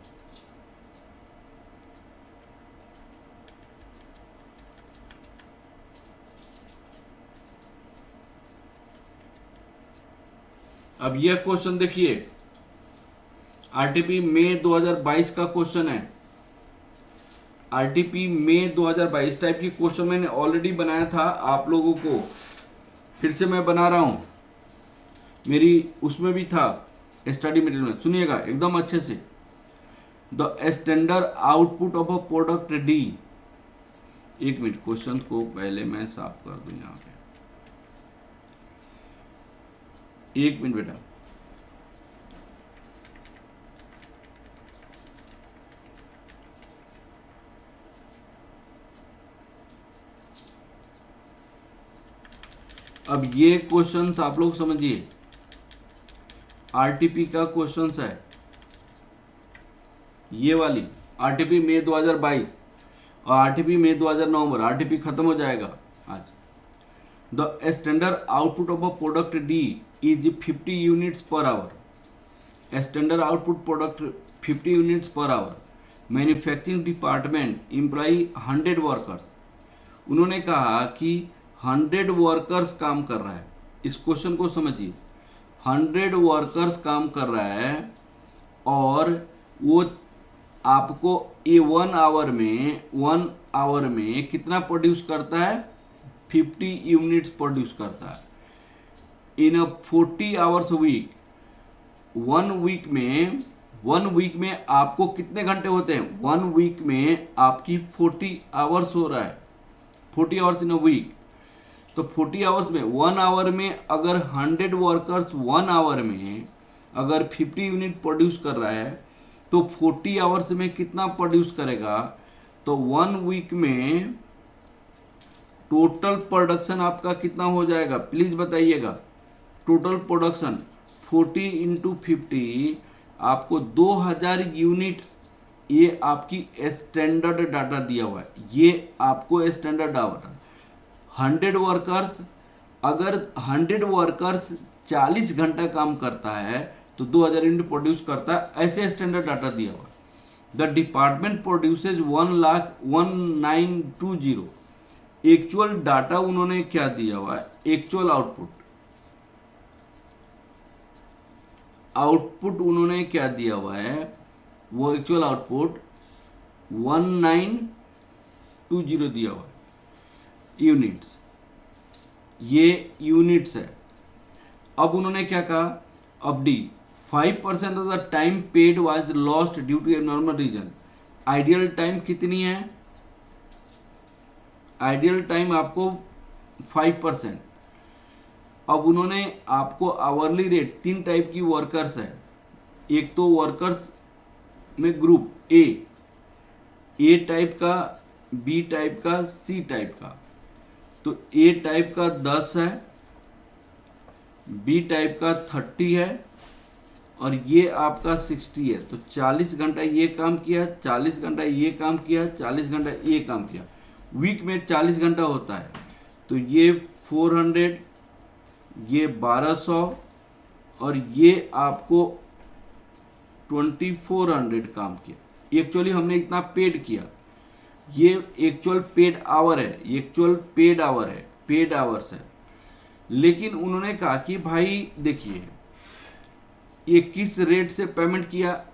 अब यह क्वेश्चन देखिए, आरटीपी मई 2022 का क्वेश्चन है। आरटीपी मई 2022 टाइप की क्वेश्चन मैंने ऑलरेडी बनाया था आप लोगों को, फिर से मैं बना रहा हूं, मेरी उसमें भी था स्टडी मटेरियल में। सुनिएगा एकदम अच्छे से। The standard output of a product D, एक मिनट क्वेश्चन को पहले मैं साफ कर दूं यहाँ पे, एक मिनट बेटा। अब ये क्वेश्चंस आप लोग समझिए, आरटीपी का क्वेश्चंस है, ये वाली आरटीपी मई 2022, और आरटीपी मई 2009 आरटीपी खत्म हो जाएगा आज। The standard output of a product D is 50 units per hour. Standard output product 50 units per hour. Manufacturing department employee 100 workers. उन्होंने कहा कि 100 वर्कर्स काम कर रहा है। इस क्वेश्चन को समझिए, 100 वर्कर्स काम कर रहा है और वो आपको ये 1 आवर में कितना प्रोड्यूस करता है, 50 यूनिट्स प्रोड्यूस करता है इन 40 आवर्स वीक। वन वीक में आपको कितने घंटे होते हैं, 1 वीक में आपकी 40 आवर्स हो रहा है, 40 आवर्स इन अ वीक। तो 40 आवर्स में 1 आवर में अगर 100 वर्कर्स 1 आवर में अगर 50 यूनिट प्रोड्यूस कर रहा है तो 40 आवर्स में कितना प्रोड्यूस करेगा, तो 1 वीक में टोटल प्रोडक्शन आपका कितना हो जाएगा, प्लीज बताइएगा। टोटल प्रोडक्शन 40 इंटू 50 आपको 2000 यूनिट। ये आपकी स्टैंडर्ड डाटा दिया हुआ है, ये आपको स्टैंडर्ड डाटा। 100 वर्कर्स, अगर 100 वर्कर्स 40 घंटा काम करता है तो 2000 यूनिट प्रोड्यूस करता है, ऐसे स्टैंडर्ड डाटा दिया हुआ। The department produces 1,1920। Actual data उन्होंने क्या दिया हुआ है, एक्चुअल आउटपुट उन्होंने क्या दिया हुआ है, वो एक्चुअल आउटपुट 1920 दिया हुआ है यूनिट्स, ये यूनिट्स है। अब उन्होंने क्या कहा, अब D 5% of the time paid was lost due to abnormal reason. Ideal time कितनी है, आइडियल टाइम आपको 5%। अब उन्होंने आपको आवरली रेट, 3 टाइप की वर्कर्स है। एक तो वर्कर्स में ग्रुप ए टाइप का, बी टाइप का, सी टाइप का। तो ए टाइप का 10 है, बी टाइप का 30 है और ये आपका 60 है। तो 40 घंटा ये काम किया, 40 घंटा ये काम किया, 40 घंटा ये काम किया। वीक में 40 घंटा होता है, तो ये 400, ये 1200 और ये आपको 2400 काम किया। एक्चुअली हमने इतना पेड किया, ये एक्चुअल पेड आवर है, ये एक्चुअल पेड आवर है, पेड आवर्स है। लेकिन उन्होंने कहा कि भाई देखिए ये किस रेट से पेमेंट किया,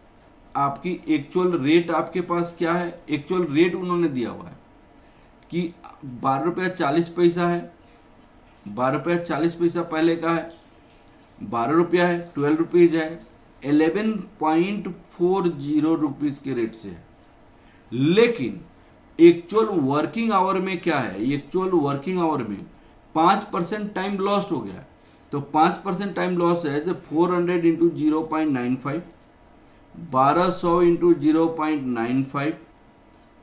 आपकी एक्चुअल रेट आपके पास क्या है, एक्चुअल रेट उन्होंने दिया हुआ है कि 12 रुपया 40 पैसा है, 12 रुपया 40 पैसा पहले का है, 12 रुपया है, 12 रुपीज़ है, 11.40 रुपीज़ के रेट से है। लेकिन एक्चुअल वर्किंग आवर में क्या है, एक्चुअल वर्किंग आवर में 5% टाइम लॉस्ट हो गया। तो 5% टाइम लॉस है, जब 400 इंटू 0.95, 1200 इंटू 0.95,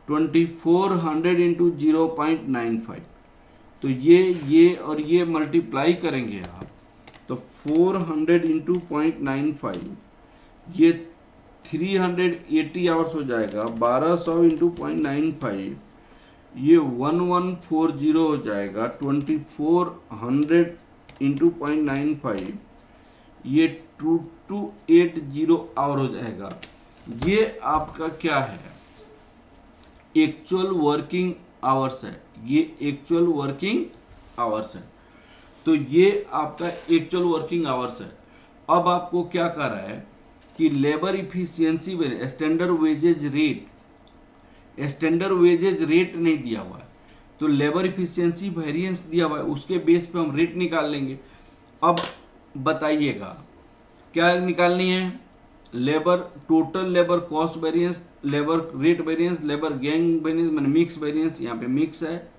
2400 इंटू 0.95। तो ये और ये मल्टीप्लाई करेंगे आप, तो 400 इंटू 0.95 ये 380 आवर्स हो जाएगा। 1200 इंटू 0.95 ये 1140 हो जाएगा। 2400 इंटू 0.95 ये 2280 आवर हो जाएगा। ये आपका क्या है, एक्चुअल वर्किंग आवर्स है, ये एक्चुअल वर्किंग आवर्स है। तो ये आपका एक्चुअल वर्किंग आवर्स है। अब आपको क्या कर रहा है कि लेबर इफिशियंसी में standard wages rate, standard wages rate नहीं दिया हुआ है, तो लेबर इफिशियंसी वेरिएंस दिया हुआ है, उसके बेस पे हम रेट निकाल लेंगे। अब बताइएगा क्या निकालनी है, labour total labour cost variance, labour rate variance, labour gang variance, मैंने मिक्स वेरिएंस, यहाँ पे मिक्स है,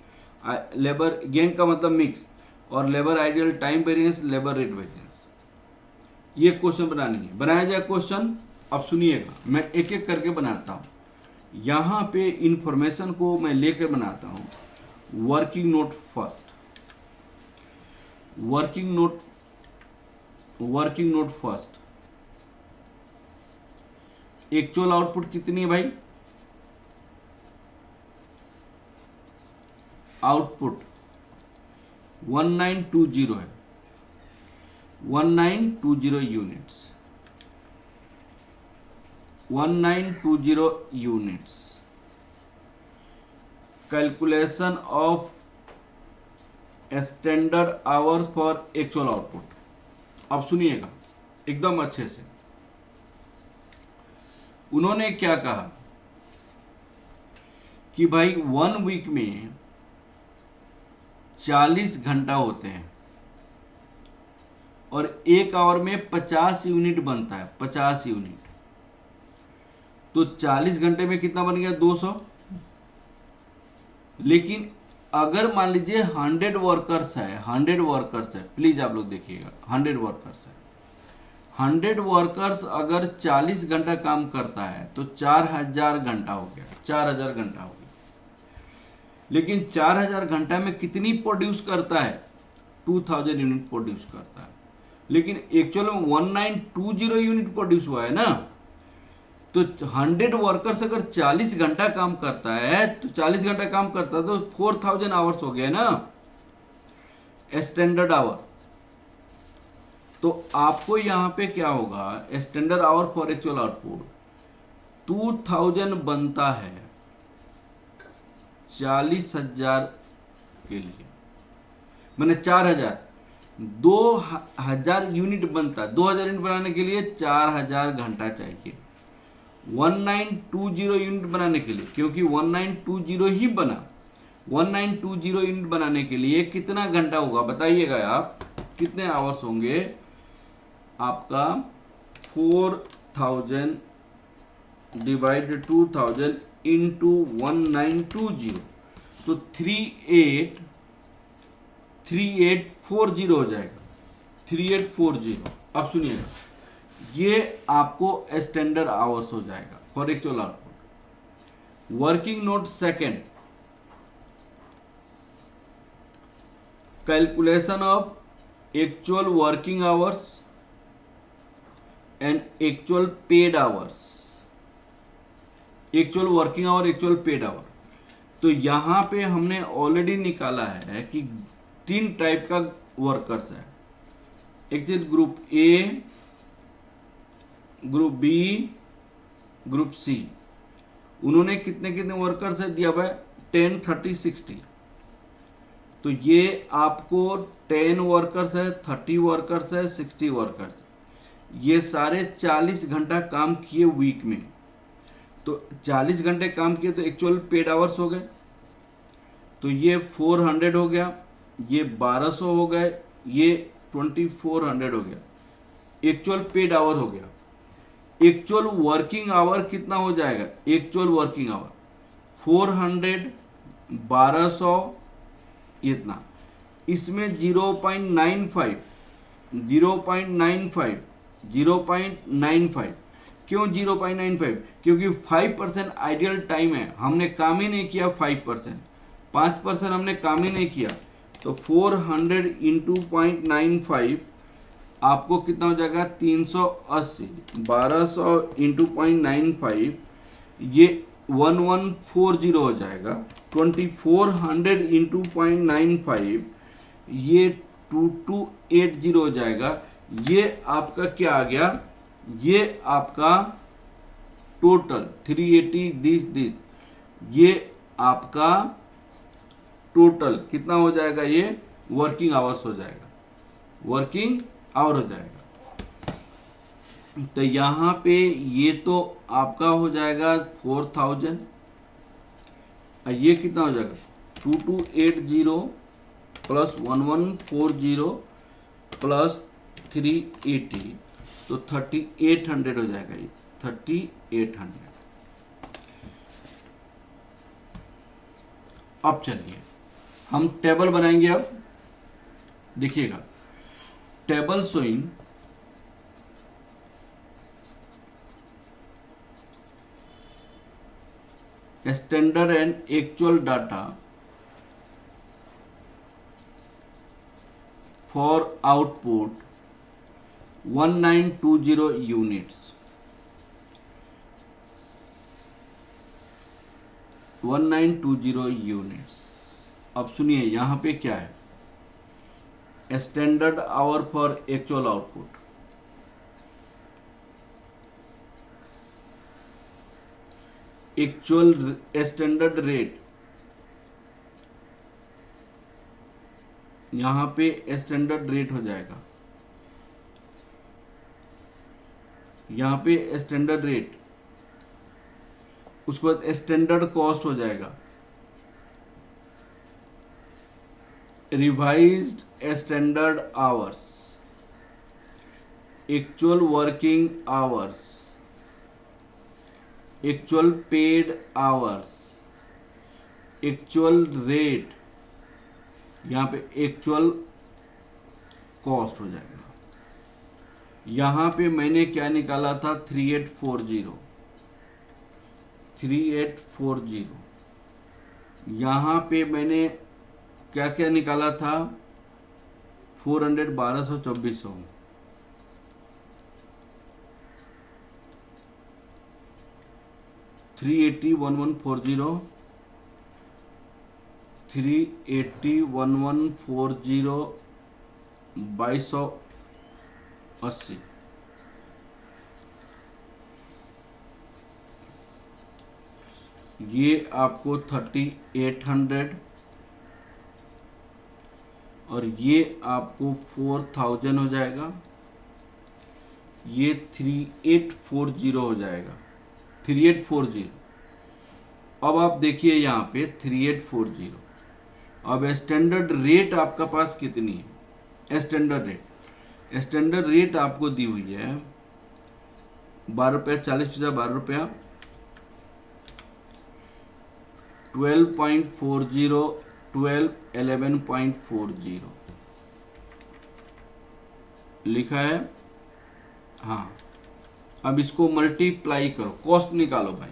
लेबर गैंग का मतलब मिक्स, और labour ideal time variance, labour rate variance. ये क्वेश्चन बनानी है, बनाया जाए क्वेश्चन। अब सुनिएगा, मैं एक एक करके बनाता हूँ। यहाँ पे इंफॉर्मेशन को मैं लेकर बनाता हूँ। Working node first, working node first. Actual output कितनी है भाई, आउटपुट 1920 है, 1920 units, 1920 units. Calculation of standard hours for actual output. अब सुनिएगा एकदम अच्छे से। उन्होंने क्या कहा कि भाई 1 वीक में 40 घंटा होते हैं और 1 आवर में 50 यूनिट बनता है, 50 यूनिट। तो 40 घंटे में कितना बन गया? 200। लेकिन अगर मान लीजिए 100 वर्कर्स है, 100 वर्कर्स है, प्लीज आप लोग देखिएगा, 100 वर्कर्स है, 100 वर्कर्स अगर 40 घंटा काम करता है तो 4000 घंटा हो गया, 4000 घंटा हो गया। लेकिन 4000 घंटा में कितनी प्रोड्यूस करता है? 2000 यूनिट प्रोड्यूस करता है। लेकिन एक्चुअल में 1920 यूनिट प्रोड्यूस हुआ है ना। तो 100 वर्कर्स अगर 40 घंटा काम करता है तो 40 घंटा काम करता है तो 4000 आवर्स हो गया ना स्टैंडर्ड आवर। तो आपको यहां पे क्या होगा? Standard hour for actual output 2000 बनता है 40,000 के लिए, मैंने 4000, 2000 यूनिट बनता है। 2000 यूनिट बनाने के लिए 4000 घंटा चाहिए। 1920 यूनिट बनाने के लिए, क्योंकि 1920 ही बना, 1920 यूनिट बनाने के लिए कितना घंटा होगा बताइएगा आप, कितने आवर्स होंगे आपका? 4000 डिवाइड 2000 इंटू 1920, तो 3840 हो जाएगा, 3840। अब सुनिएगा, ये आपको स्टैंडर्ड आवर्स हो जाएगा for actual output. Working note second, calculation of actual working hours and actual paid hours. Actual working hour, actual paid hour. तो यहां पे हमने ऑलरेडी निकाला है कि 3 टाइप का वर्कर्स है। एक चीज group A, group B, group C. उन्होंने कितने कितने वर्कर्स है दिया हुआ है? 10, 30, 60। तो ये आपको 10 वर्कर्स है, 30 वर्कर्स है, 60 वर्कर्स। ये सारे 40 घंटा काम किए वीक में। तो 40 घंटे काम किए तो एक्चुअल पेड आवर्स हो गए। तो ये 400 हो गया, ये 1200 हो गए, ये 2400 हो गया, एक्चुअल पेड आवर हो गया। एक्चुअल वर्किंग आवर कितना हो जाएगा? एक्चुअल वर्किंग आवर 400, 1200, इतना। इसमें 0.95, 0.95, 0.95। क्यों 0.95? क्योंकि 5% आइडियल टाइम है, हमने काम ही नहीं किया 5%, 5% हमने काम ही नहीं किया। तो 400 इंटू 0.95 आपको कितना हो जाएगा? 380। 1200 इंटू 0.95 ये 1140 हो जाएगा। 2400 इंटू 0.95 ये 2280 हो जाएगा। ये आपका क्या आ गया? ये आपका टोटल 380 दिस ये आपका टोटल कितना हो जाएगा? ये वर्किंग आवर्स हो जाएगा, वर्किंग आवर हो जाएगा। तो यहाँ पे ये तो आपका हो जाएगा 4000, और ये कितना हो जाएगा? 2280 प्लस 1140 प्लस 380, तो 3800 हो जाएगा। ये 3800। अब चलिए हम टेबल बनाएंगे। अब देखिएगा, table showing standard and actual data for output 1920 units, 1920 units. अब सुनिए यहाँ पे क्या है, standard hour for actual output. Actual standard rate, यहाँ पे स्टैंडर्ड रेट हो जाएगा, यहाँ पे स्टैंडर्ड रेट, उसके बाद स्टैंडर्ड कॉस्ट हो जाएगा, revised standard hours, actual working hours, actual paid hours, actual rate, यहाँ पे एक्चुअल कॉस्ट हो जाएगा। यहाँ पे मैंने क्या निकाला था, 3840। यहाँ पे मैंने क्या क्या निकाला था, 400, 1200, 2400। थ्री 1140, 2280। ये आपको 3800 और ये आपको 4000 हो जाएगा। ये 3840 हो जाएगा, 3840। अब आप देखिए यहाँ पे 3840। अब स्टैंडर्ड रेट आपका पास कितनी है, स्टैंडर्ड रेट आपको दी हुई है 12 रुपया 40 पैसा, 12 रुपया, 12.40, 12, 11.40 लिखा है। हाँ, अब इसको मल्टीप्लाई करो, कॉस्ट निकालो भाई।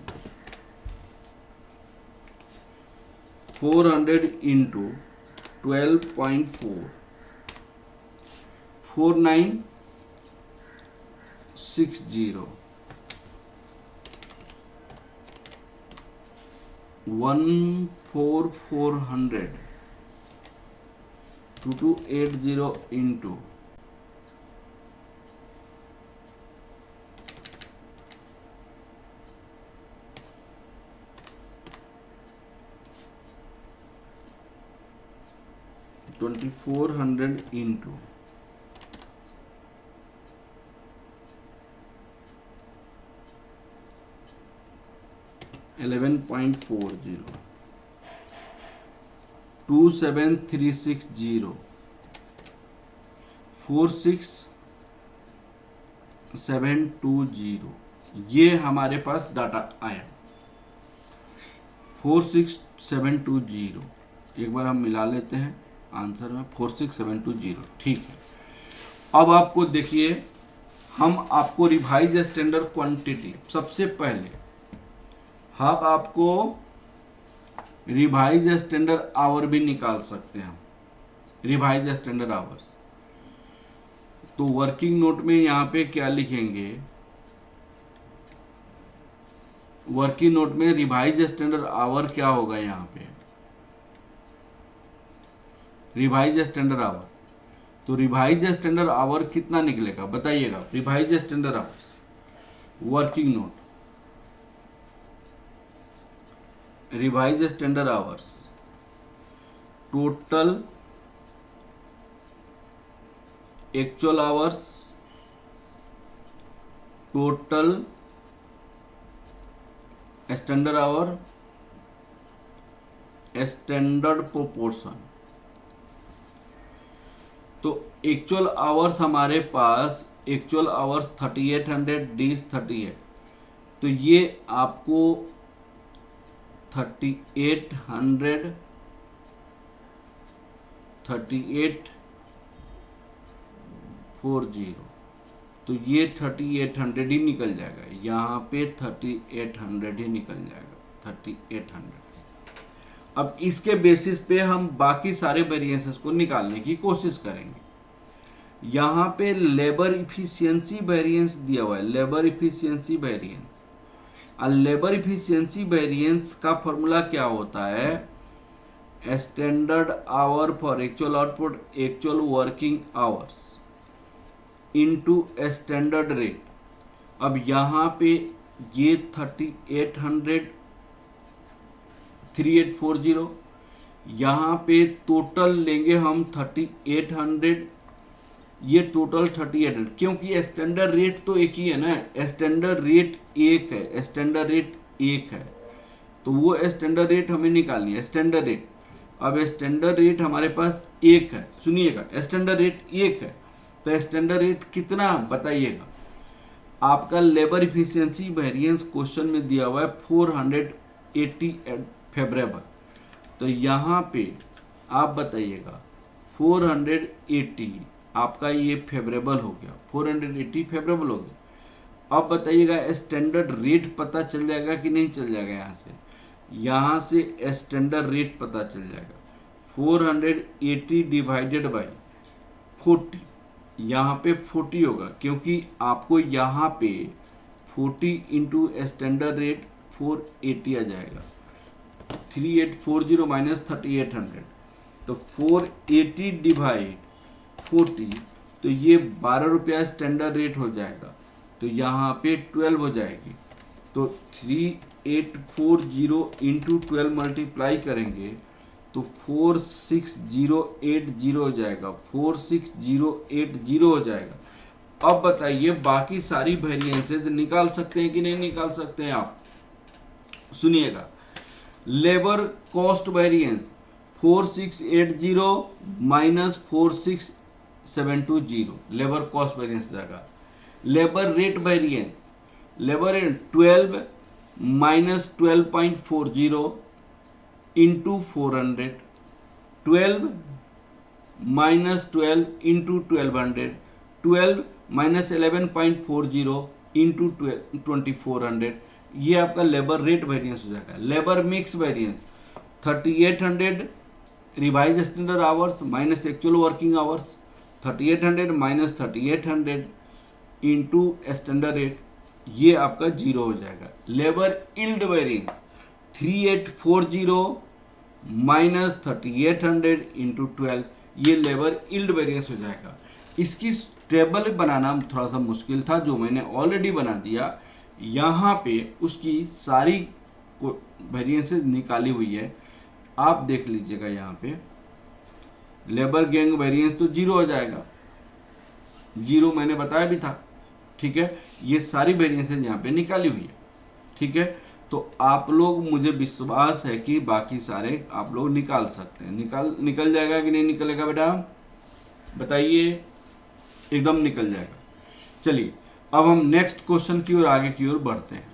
400 इंटू 12.4, 4960, 14400, 2280 इंटू 2400 इंटू 11.40, 27360, 46720। ये हमारे पास डाटा आया 46720। एक बार हम मिला लेते हैं आंसर में, 46720। ठीक है, अब आपको देखिए, हम आपको रिवाइज स्टैंडर्ड क्वांटिटी, सबसे पहले हम आपको रिवाइज स्टैंडर्ड आवर भी निकाल सकते हैं। रिवाइज स्टैंडर्ड आवर्स, तो वर्किंग नोट में यहाँ पे क्या लिखेंगे, वर्किंग नोट में रिवाइज स्टैंडर्ड आवर क्या होगा, यहाँ पे रिवाइज स्टैंडर्ड आवर। तो रिवाइज स्टैंडर्ड आवर कितना निकलेगा बताइएगा। Revise standard hours, working note, revise standard hours, total actual hours, total standard our, standard proportion. तो एक्चुअल आवर्स हमारे पास, एक्चुअल आवर्स 3800 डीज 38, तो ये आपको 3800, 3840, तो ये 3800 ही निकल जाएगा, यहाँ पे 3800 ही निकल जाएगा, 3800। अब इसके बेसिस पे हम बाकी सारे वेरिएंसेस को निकालने की कोशिश करेंगे। यहाँ पे लेबर इफिशियंसी वेरिएंस दिया हुआ है, लेबर इफिशियंसी वेरिएंस। और लेबर इफिशियंसी वेरिएंस का फॉर्मूला क्या होता है, standard hour for actual output, actual working hours into standard rate. अब यहाँ पे ये 3800 3840, यहाँ पे टोटल लेंगे हम 3800, ये टोटल 3800, क्योंकि स्टैंडर्ड रेट तो एक ही है ना, स्टैंडर्ड रेट एक है, स्टैंडर्ड रेट एक है, तो वो स्टैंडर्ड रेट हमें निकालनी है। स्टैंडर्ड रेट, अब स्टैंडर्ड रेट हमारे पास एक है, सुनिएगा स्टैंडर्ड रेट एक है, तो स्टैंडर्ड रेट कितना बताइएगा। आपका लेबर इफिशिएंसी वेरिएंस क्वेश्चन में दिया हुआ है 480 फेवरेबल, तो यहाँ पे आप बताइएगा 480 आपका ये फेवरेबल हो गया, 480 फेवरेबल हो गया। अब बताइएगा स्टैंडर्ड रेट पता चल जाएगा कि नहीं चल जाएगा, यहाँ से स्टैंडर्ड रेट पता चल जाएगा। 480 डिवाइडेड बाई 40, यहाँ पे 40 होगा, क्योंकि आपको यहाँ पे 40 इंटू स्टैंडर्ड रेट 480 आ जाएगा, 3840 माइनस 3800, तो 480 डिवाइड 40, तो ये 12 रुपया स्टैंडर्ड रेट हो जाएगा, तो यहाँ पे 12 हो जाएगी, तो 3840 इंटू 12 मल्टीप्लाई करेंगे तो 46080 हो जाएगा, 46080 हो जाएगा। अब बताइए बाकी सारी वेरिएंसेज निकाल सकते हैं कि नहीं निकाल सकते हैं आप, सुनिएगा। Labour cost variance 4680 minus 46720, labour cost variance जाएगा। Labour rate variance, labour rate 12 minus 12.40 into 400, 12 minus 12 into 1200, 12 minus 11.40 into 2400, ये आपका लेबर रेट वेरिएंस हो जाएगा। Labour mix variance 3800 revise standard hours minus actual working hours, 3800 minus 3800 into standard rate, ये आपका 0 हो जाएगा। Labour yield variance 3840 minus 3800 into 12, ये labour yield variance हो जाएगा। इसकी टेबल बनाना थोड़ा सा मुश्किल था, जो मैंने ऑलरेडी बना दिया। यहाँ पे उसकी सारी वेरिएंसेस निकाली हुई है, आप देख लीजिएगा। यहाँ पे लेबर गैंग वेरिएंस तो 0 हो जाएगा, 0 मैंने बताया भी था, ठीक है। ये सारी वेरिएंसेस यहाँ पे निकाली हुई है, ठीक है। तो आप लोग, मुझे विश्वास है कि बाकी सारे आप लोग निकाल सकते हैं। निकल जाएगा कि नहीं निकलेगा बेटा, बताइए। एकदम निकल जाएगा। चलिए अब हम नेक्स्ट क्वेश्चन की ओर आगे की ओर बढ़ते हैं।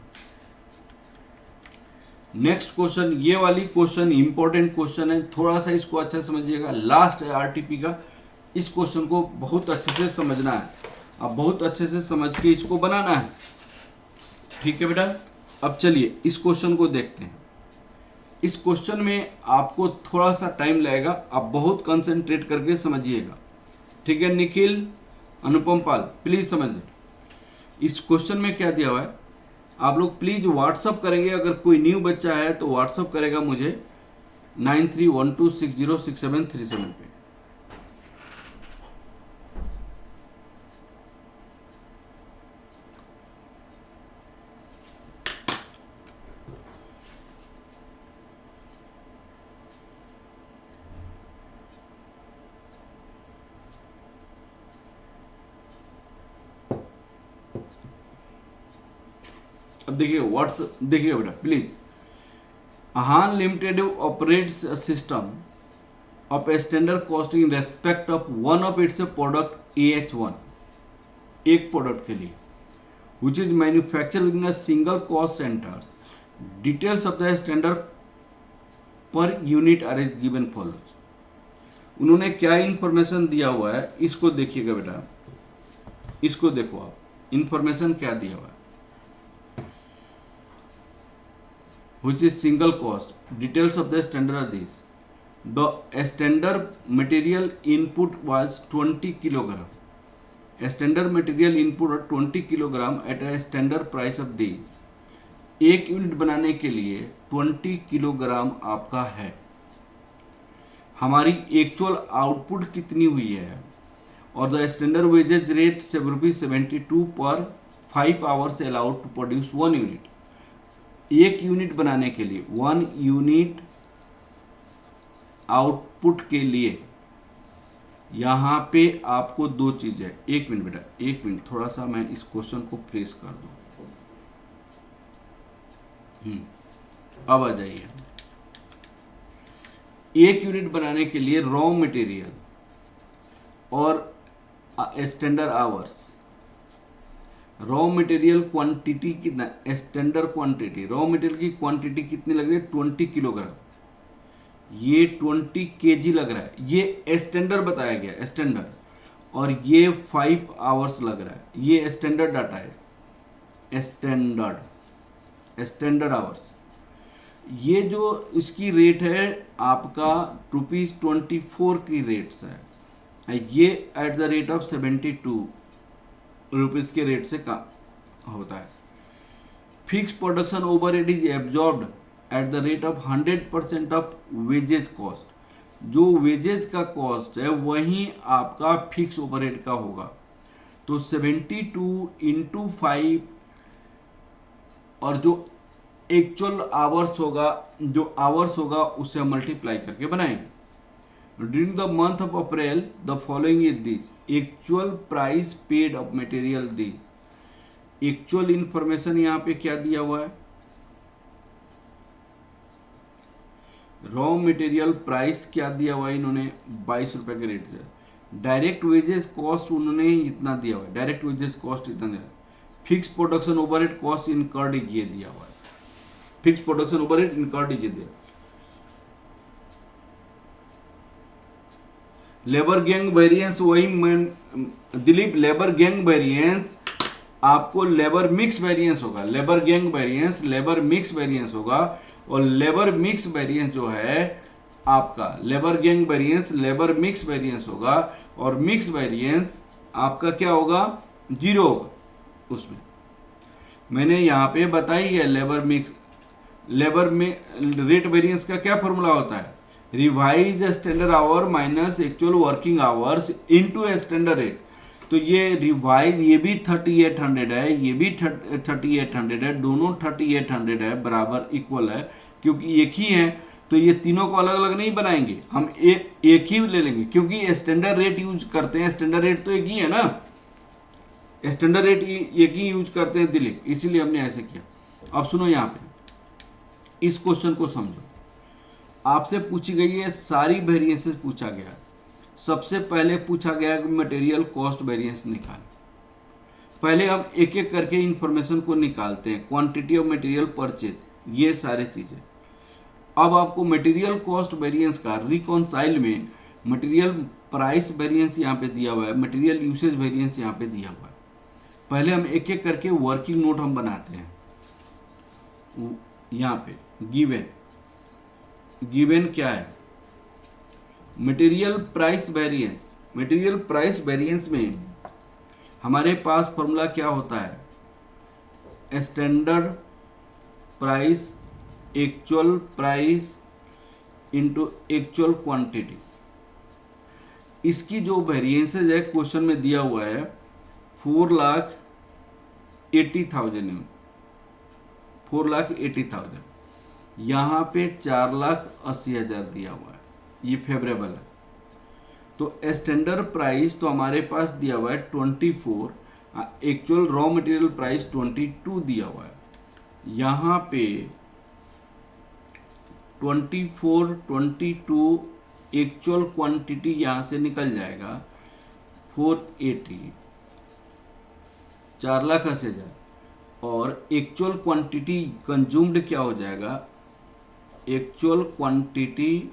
नेक्स्ट क्वेश्चन, ये वाली क्वेश्चन इंपॉर्टेंट क्वेश्चन है, थोड़ा सा इसको अच्छा समझिएगा। लास्ट है आरटीपी का, इस क्वेश्चन को बहुत अच्छे से समझना है, अब बहुत अच्छे से समझ के इसको बनाना है, ठीक है बेटा। अब चलिए इस क्वेश्चन को देखते हैं। इस क्वेश्चन में आपको थोड़ा सा टाइम लगेगा, आप बहुत कंसंट्रेट करके समझिएगा, ठीक है। निखिल, अनुपम पाल, प्लीज समझिए इस क्वेश्चन में क्या दिया हुआ है। आप लोग प्लीज व्हाट्सअप करेंगे, अगर कोई न्यू बच्चा है तो व्हाट्सअप करेगा मुझे 9312606737 पे। अब देखिए देखिए बेटा प्लीज। हान limited operates a system of a standard costing in respect of one of its product AH1, एक प्रोडक्ट के लिए, which is manufactured within a single cost center. Details of the standard per unit are given follows. उन्होंने क्या information दिया हुआ है, इसको देखिएगा बेटा, इसको देखो आप, इंफॉर्मेशन क्या दिया हुआ है। Which is single cost. Details of the standard are these. The standard material input was 20 kilogram. A standard material input of 20 kilogram at a standard price of these. एक यूनिट बनाने के लिए 20 किलोग्राम आपका है, हमारी एक्चुअल आउटपुट कितनी हुई है, और द स्टैंडर्ड वेजेज रेट ₹72 पर 5 hours allowed to produce 1 unit. एक यूनिट बनाने के लिए 1 यूनिट आउटपुट के लिए यहाँ पे आपको दो चीज़ है। एक मिनट बेटा, एक मिनट, थोड़ा सा मैं इस क्वेश्चन को प्रेस कर दूँ। अब आ जाइए। एक यूनिट बनाने के लिए रॉ मटेरियल और standard hours, raw material quantity कितना, स्टैंडर्ड क्वांटिटी, रॉ मटेरियल की क्वांटिटी कितनी लग रही है 20 किलोग्राम, ये 20 केजी लग रहा है, ये स्टैंडर्ड बताया गया स्टैंडर्ड, और ये 5 आवर्स लग रहा है, ये स्टैंडर्ड डाटा है, स्टैंडर्ड आवर्स। ये जो इसकी रेट है आपका ₹24 की रेट्स है, ये eight the rate of 72 rupees के रेट से का होता है। Fix production overhead is absorbed eight the rate of 100% of wages cost. जो वेजेस का कॉस्ट है वही आपका फिक्स ओवरहेड का होगा। तो 72 इंटू 5 और जो एक्चुअल आवर्स होगा उससे मल्टीप्लाई करके बनाएंगे। During the month of April the following is this, actual price paid of material this. Actual information यहाँ पे क्या दिया हुआ है, रॉ मटेरियल प्राइस क्या दिया हुआ है इन्होंने 22 रुपए के रेट से। डायरेक्ट वेजेस कॉस्ट उन्होंने इतना दिया हुआ है, डायरेक्ट वेजेस कॉस्ट इतना दिया है। Fix production overhead cost incurred ये दिया हुआ है, फिक्स प्रोडक्शन ओवरहेड इनकर्ड ये दिया। लेबर गैंग वेरिएंस वही दिलीप, लेबर गैंग वेरिएंस आपको लेबर मिक्स वेरिएंस होगा, labour gang variance labour mix variance होगा, और लेबर मिक्स वेरिएंस जो है आपका labour gang variance labour mix variance होगा, और मिक्स वेरिएंस आपका क्या होगा 0 होगा। उसमें मैंने यहाँ पे बताई है लेबर में रेट वेरिएंस का क्या फॉर्मूला होता है, revise standard our minus actual working hours into standard rate. तो ये रिवाइज, ये भी 3800 है, ये भी 3800 है, दोनों 3800 है, बराबर इक्वल है, क्योंकि एक ही है तो ये तीनों को अलग अलग नहीं बनाएंगे, हम एक ही ले लेंगे, क्योंकि स्टैंडर्ड रेट यूज करते हैं, स्टैंडर्ड रेट तो एक ही है ना, स्टैंडर्ड रेट एक ही यूज करते हैं दिलीप, इसीलिए हमने ऐसे किया। अब सुनो यहाँ पे इस क्वेश्चन को समझो। आपसे पूछी गई है सारी वेरिएंसेस पूछा गया। सबसे पहले पूछा गया कि मटेरियल कॉस्ट वेरिएंस निकाल। पहले हम एक एक करके इंफॉर्मेशन को निकालते हैं, क्वांटिटी ऑफ मटेरियल परचेज, ये सारी चीजें। अब आपको मटेरियल कॉस्ट वेरिएंस का रिकॉन्साइल में मटेरियल प्राइस वेरिएंस यहाँ पे दिया हुआ है, मटेरियल यूसेज वेरिएंस यहाँ पे दिया हुआ है। पहले हम एक एक करके वर्किंग नोट हम बनाते हैं। यहाँ पे गिवन क्या है, material price variance, material price variance में हमारे पास फॉर्मूला क्या होता है, standard price actual price into actual quantity. इसकी जो वेरिएंसेज है क्वेश्चन में दिया हुआ है 4,80,000, 4,80,000, यहाँ पे 4,80,000 दिया हुआ है, ये फेवरेबल है। तो स्टैंडर्ड प्राइस तो हमारे पास दिया हुआ है 24, एक्चुअल रॉ मटेरियल प्राइस 22 दिया हुआ है। यहाँ पे 24, 22 एक्चुअल क्वांटिटी यहाँ से निकल जाएगा 480, 4,80,000, और एक्चुअल क्वांटिटी कंज्यूम्ड क्या हो जाएगा, actual quantity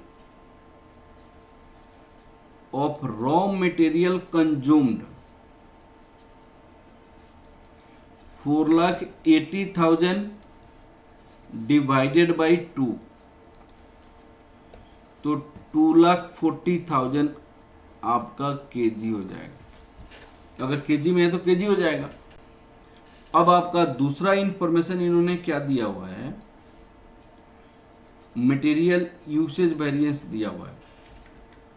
of raw material consumed 4,80,000 divided by 2, तो 2,40,000 आपका केजी हो जाएगा। अगर केजी में है तो केजी हो जाएगा। अब आपका दूसरा इंफॉर्मेशन इन्होंने क्या दिया हुआ है, मटेरियल यूसेज वेरिएंस दिया हुआ है।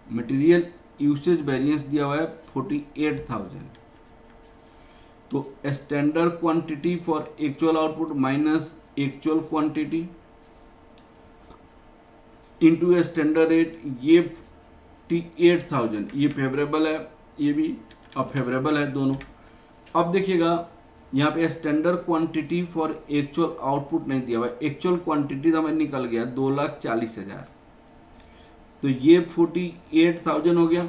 मटेरियल यूसेज वेरिएंस दिया हुआ है 48,000। तो standard quantity for actual output minus actual quantity into standard rate, ये 48,000, ये फेवरेबल है, ये भी अफेवरेबल है दोनों। अब देखिएगा यहाँ पे standard quantity for actual output नहीं दिया हुआ है, एक्चुअल क्वांटिटी तो हमें निकल गया 2,40,000, तो ये 48,000 हो गया।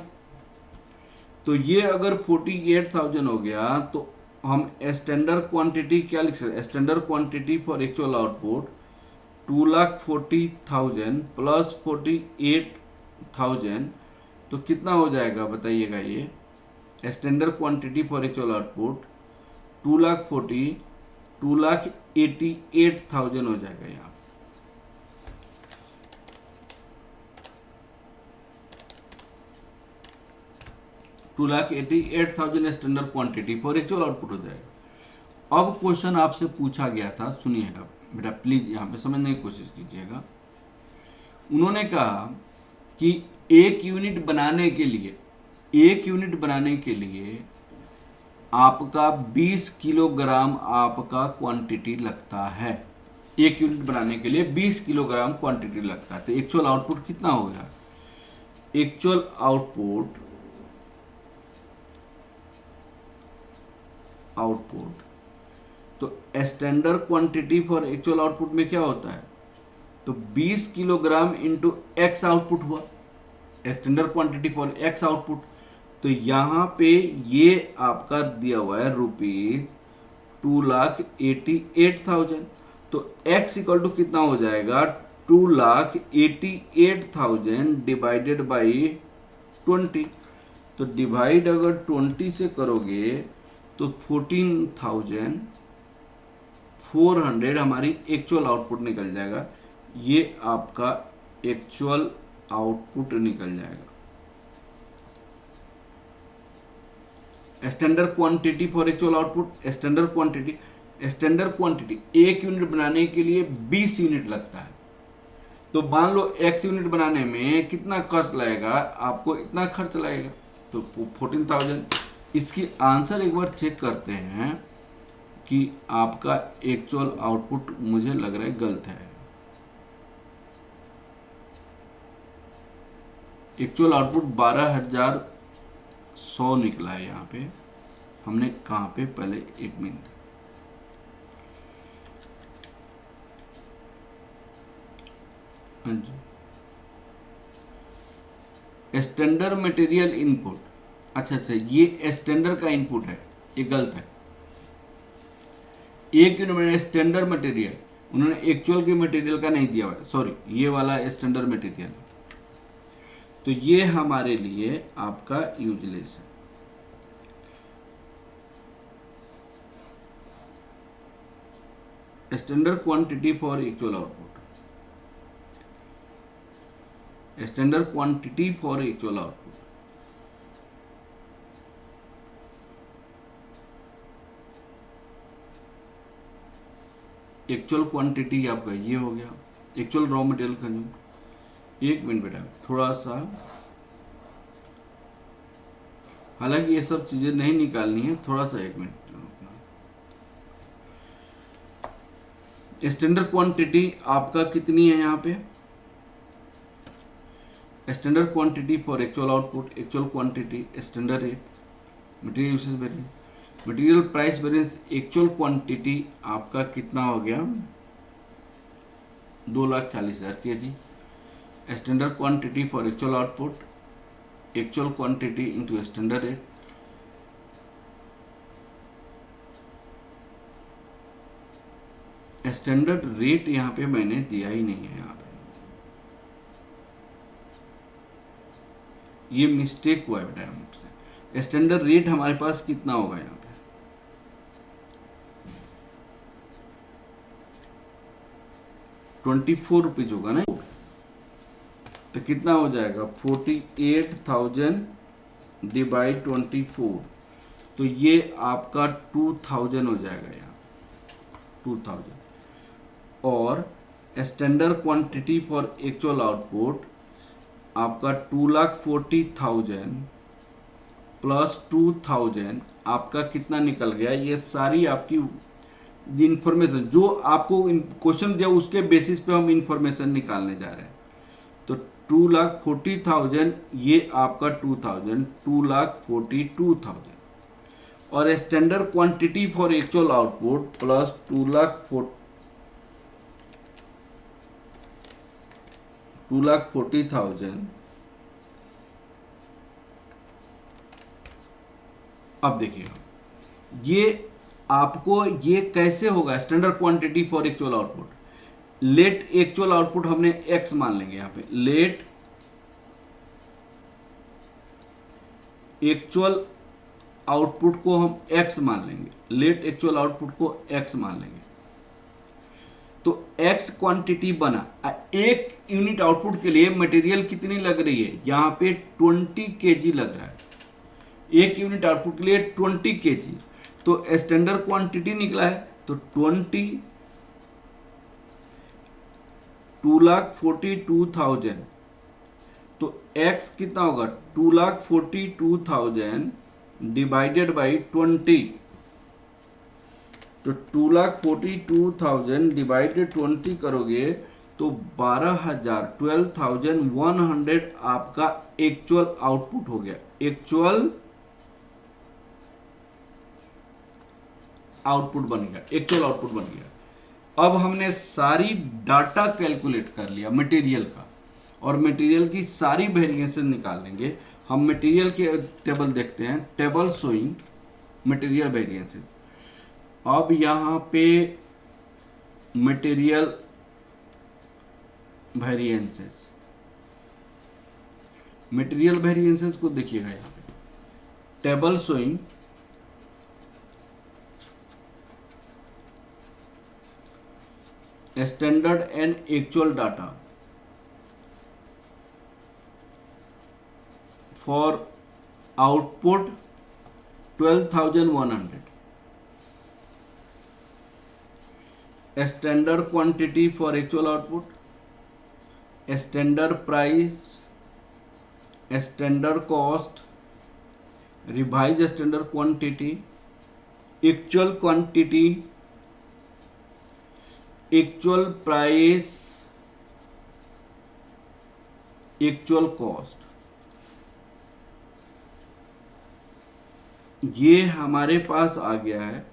तो ये अगर 48,000 हो गया तो हम स्टैंडर्ड क्वांटिटी क्या लिख सकते हैं, standard quantity for actual output 2,40,000 plus 48,000, तो कितना हो जाएगा बताइएगा। ये standard quantity for actual output 2,88,000 हो जाएगा यहाँ। Two lakh 88,000 standard quantity for actual output हो जाएगा। अब क्वेश्चन आपसे पूछा गया था, सुनिएगा बेटा प्लीज यहाँ पे समझने की कोशिश कीजिएगा। उन्होंने कहा कि एक यूनिट बनाने के लिए आपका 20 किलोग्राम आपका क्वांटिटी लगता है। एक यूनिट बनाने के लिए 20 किलोग्राम क्वांटिटी लगता है। तो एक्चुअल आउटपुट कितना होगा? एक्चुअल आउटपुट तो standard quantity for actual output में क्या होता है? तो 20 किलोग्राम इंटू एक्स आउटपुट हुआ, standard quantity for x output. तो यहाँ पे ये आपका दिया हुआ है ₹2,88,000। तो x इक्वल टू कितना हो जाएगा? 2,88,000 डिवाइडेड बाई 20। तो डिवाइड अगर 20 से करोगे तो 14,400 हमारी एक्चुअल आउटपुट निकल जाएगा। ये आपका एक्चुअल आउटपुट निकल जाएगा। Standard quantity for actual output, standard quantity एक यूनिट बनाने के लिए 20 यूनिट लगता है। तो मान लो x यूनिट बनाने में कितना खर्च लगेगा? आपको इतना खर्च लगेगा, तो 14,000। इसकी आंसर एक बार चेक करते हैं कि आपका एक्चुअल आउटपुट मुझे लग रहा है गलत है। एक्चुअल आउटपुट 12,100 निकला है। यहाँ पे हमने कहाँ पे, पहले एक मिनट, हाँ जी, स्टैंडर्ड मटेरियल इनपुट, अच्छा, ये स्टैंडर्ड का इनपुट है, ये गलत है। एक यूनिट स्टैंडर्ड मटेरियल, उन्होंने एक्चुअल के मटेरियल का नहीं दिया हुआ है, सॉरी, ये वाला स्टैंडर्ड मटेरियल। तो ये हमारे लिए आपका यूजलेस है। Standard quantity for actual output, standard quantity for actual output, actual quantity आपका ये हो गया, एक्चुअल रॉ मटेरियल कंज्यूम। एक मिनट बेटा, थोड़ा सा, हालांकि ये सब चीजें नहीं निकालनी है, थोड़ा सा एक मिनट। स्टैंडर्ड क्वांटिटी आपका कितनी है यहाँ पे? Standard quantity for actual output, actual quantity, standard rate, material usage variance, material price variance, actual quantity आपका कितना हो गया? 2,40,000 kg। Standard quantity for actual output, actual quantity into standard rate, standard rate यहाँ पे मैंने दिया ही नहीं है। यहाँ पे ये मिस्टेक हुआ है बेटा हमसे। स्टैंडर्ड रेट हमारे पास कितना होगा? यहाँ पे 24 रुपीज होगा ना, तो कितना हो जाएगा? 48,000 डिवाइड 24, तो ये आपका 2,000 हो जाएगा यहाँ, 2,000। और standard quantity for actual output आपका 2,40,000 प्लस 2,000 आपका कितना निकल गया। ये सारी आपकी इंफॉर्मेशन जो आपको क्वेश्चन दिया उसके बेसिस पे हम इंफॉर्मेशन निकालने जा रहे हैं। तो 2,40,000 ये आपका 2,000 2,42,000 और standard quantity for actual output plus 2,40,000। अब देखिएगा ये आपको ये कैसे होगा standard quantity for actual output. Let actual output हमने x मान लेंगे यहाँ पे। लेट एक्चुअल आउटपुट को हम x मान लेंगे। लेट एक्चुअल आउटपुट को x मान लेंगे तो x क्वांटिटी बना। एक यूनिट आउटपुट के लिए मटेरियल कितनी लग रही है, यहाँ पे 20 kg लग रहा है। एक यूनिट आउटपुट के लिए 20 kg, तो स्टैंडर्ड क्वांटिटी निकला है तो 20 2,42,000 तो x कितना होगा 2,42,000 डिवाइडेड बाई 20। तो 2,42,000 डिवाइडेड 20 करोगे तो 12,100 आपका एक्चुअल आउटपुट हो गया। एक्चुअल आउटपुट बन गया, एक्चुअल आउटपुट बन गया। अब हमने सारी डाटा कैलकुलेट कर लिया मटेरियल का और मटेरियल की सारी वेरिएंसेस निकाल लेंगे। हम मटेरियल के टेबल देखते हैं, टेबल शोइंग मटेरियल वेरिएंसेस। अब यहाँ पे मटेरियल वेरिएंसेस, मटेरियल वेरिएंसेस को देखिएगा यहाँ पे table showing standard and actual data for output 12,100 standard quantity for actual output, standard price, standard cost, revise standard quantity, actual quantity, actual price, actual cost. ये हमारे पास आ गया है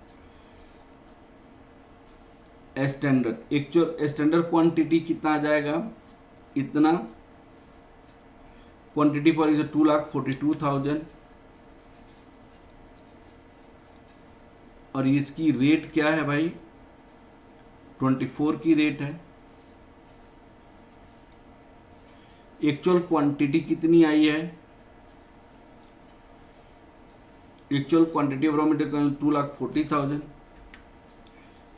स्टैंडर्ड। एक्चुअल स्टैंडर्ड क्वांटिटी कितना आ जाएगा, इतना क्वांटिटी फॉर 2,42,000 और इसकी rate क्या है भाई 24 की रेट है। एक्चुअल क्वांटिटी कितनी आई है, actual quantity of raw material 2,40,000,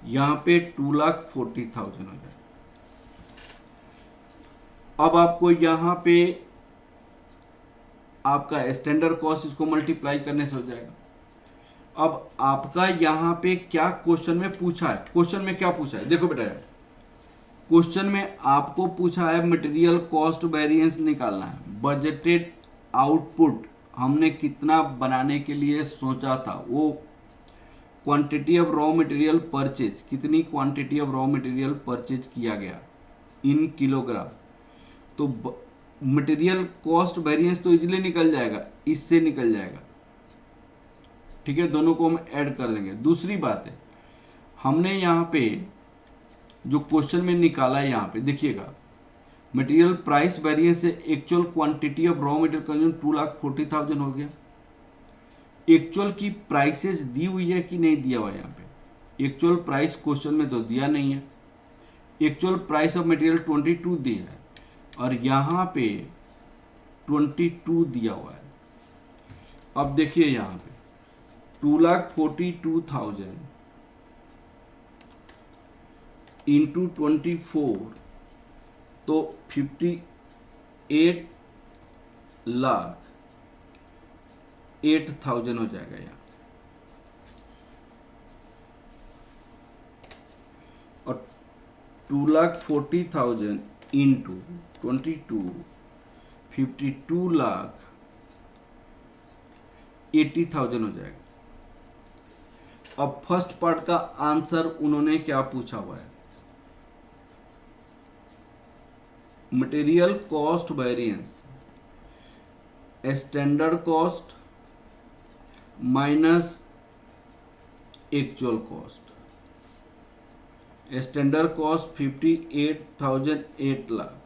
यहाँ पे 2,40,000 हो जाए। अब आपको यहाँ पे आपका स्टैंडर्ड कॉस्ट इसको मल्टीप्लाई करने से हो जाएगा। अब आपका यहाँ पे क्या क्वेश्चन में पूछा है, क्वेश्चन में क्या पूछा है देखो बेटा, क्वेश्चन में आपको पूछा है मटेरियल कॉस्ट वेरिएंस निकालना है। बजटेड आउटपुट हमने कितना बनाने के लिए सोचा था, वो quantity of raw material purchase, कितनी quantity of raw material purchase किया गया इन किलोग्राम। तो मटेरियल कॉस्ट वेरिएंस तो इजीली निकल जाएगा, इससे निकल जाएगा, ठीक है। दोनों को हम ऐड कर देंगे। दूसरी बात है हमने यहाँ पे जो क्वेश्चन में निकाला है, यहाँ पे देखिएगा मटेरियल प्राइस वेरिएंस से actual quantity of raw material consume 2,40,000 हो गया। एक्चुअल की प्राइसेस दी हुई है कि नहीं दिया हुआ है, यहाँ पे एक्चुअल प्राइस क्वेश्चन में तो दिया नहीं है। एक्चुअल प्राइस ऑफ मटेरियल 22 दिया है और यहाँ पे 22 दिया हुआ है। अब देखिए यहाँ पे 2,42,000 इंटू 24 तो 58,08,000 हो जाएगा यहाँ। और 2,40,000 इंटू 22 52,80,000 हो जाएगा। अब फर्स्ट पार्ट का आंसर उन्होंने क्या पूछा हुआ है, material cost variance standard cost minus actual cost. Standard cost 58,08 lakh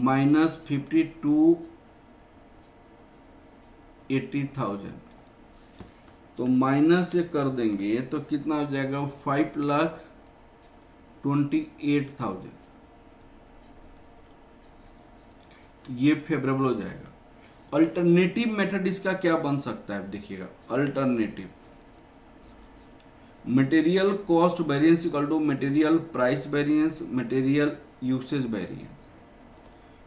minus 52,80,000, तो माइनस ये कर देंगे तो कितना हो जाएगा, 5,28,000। ये फेवरेबल हो जाएगा। अल्टरनेटिव मेथड इसका क्या बन सकता है, देखिएगा alternative material cost variance equal to material price variance, material usage variance.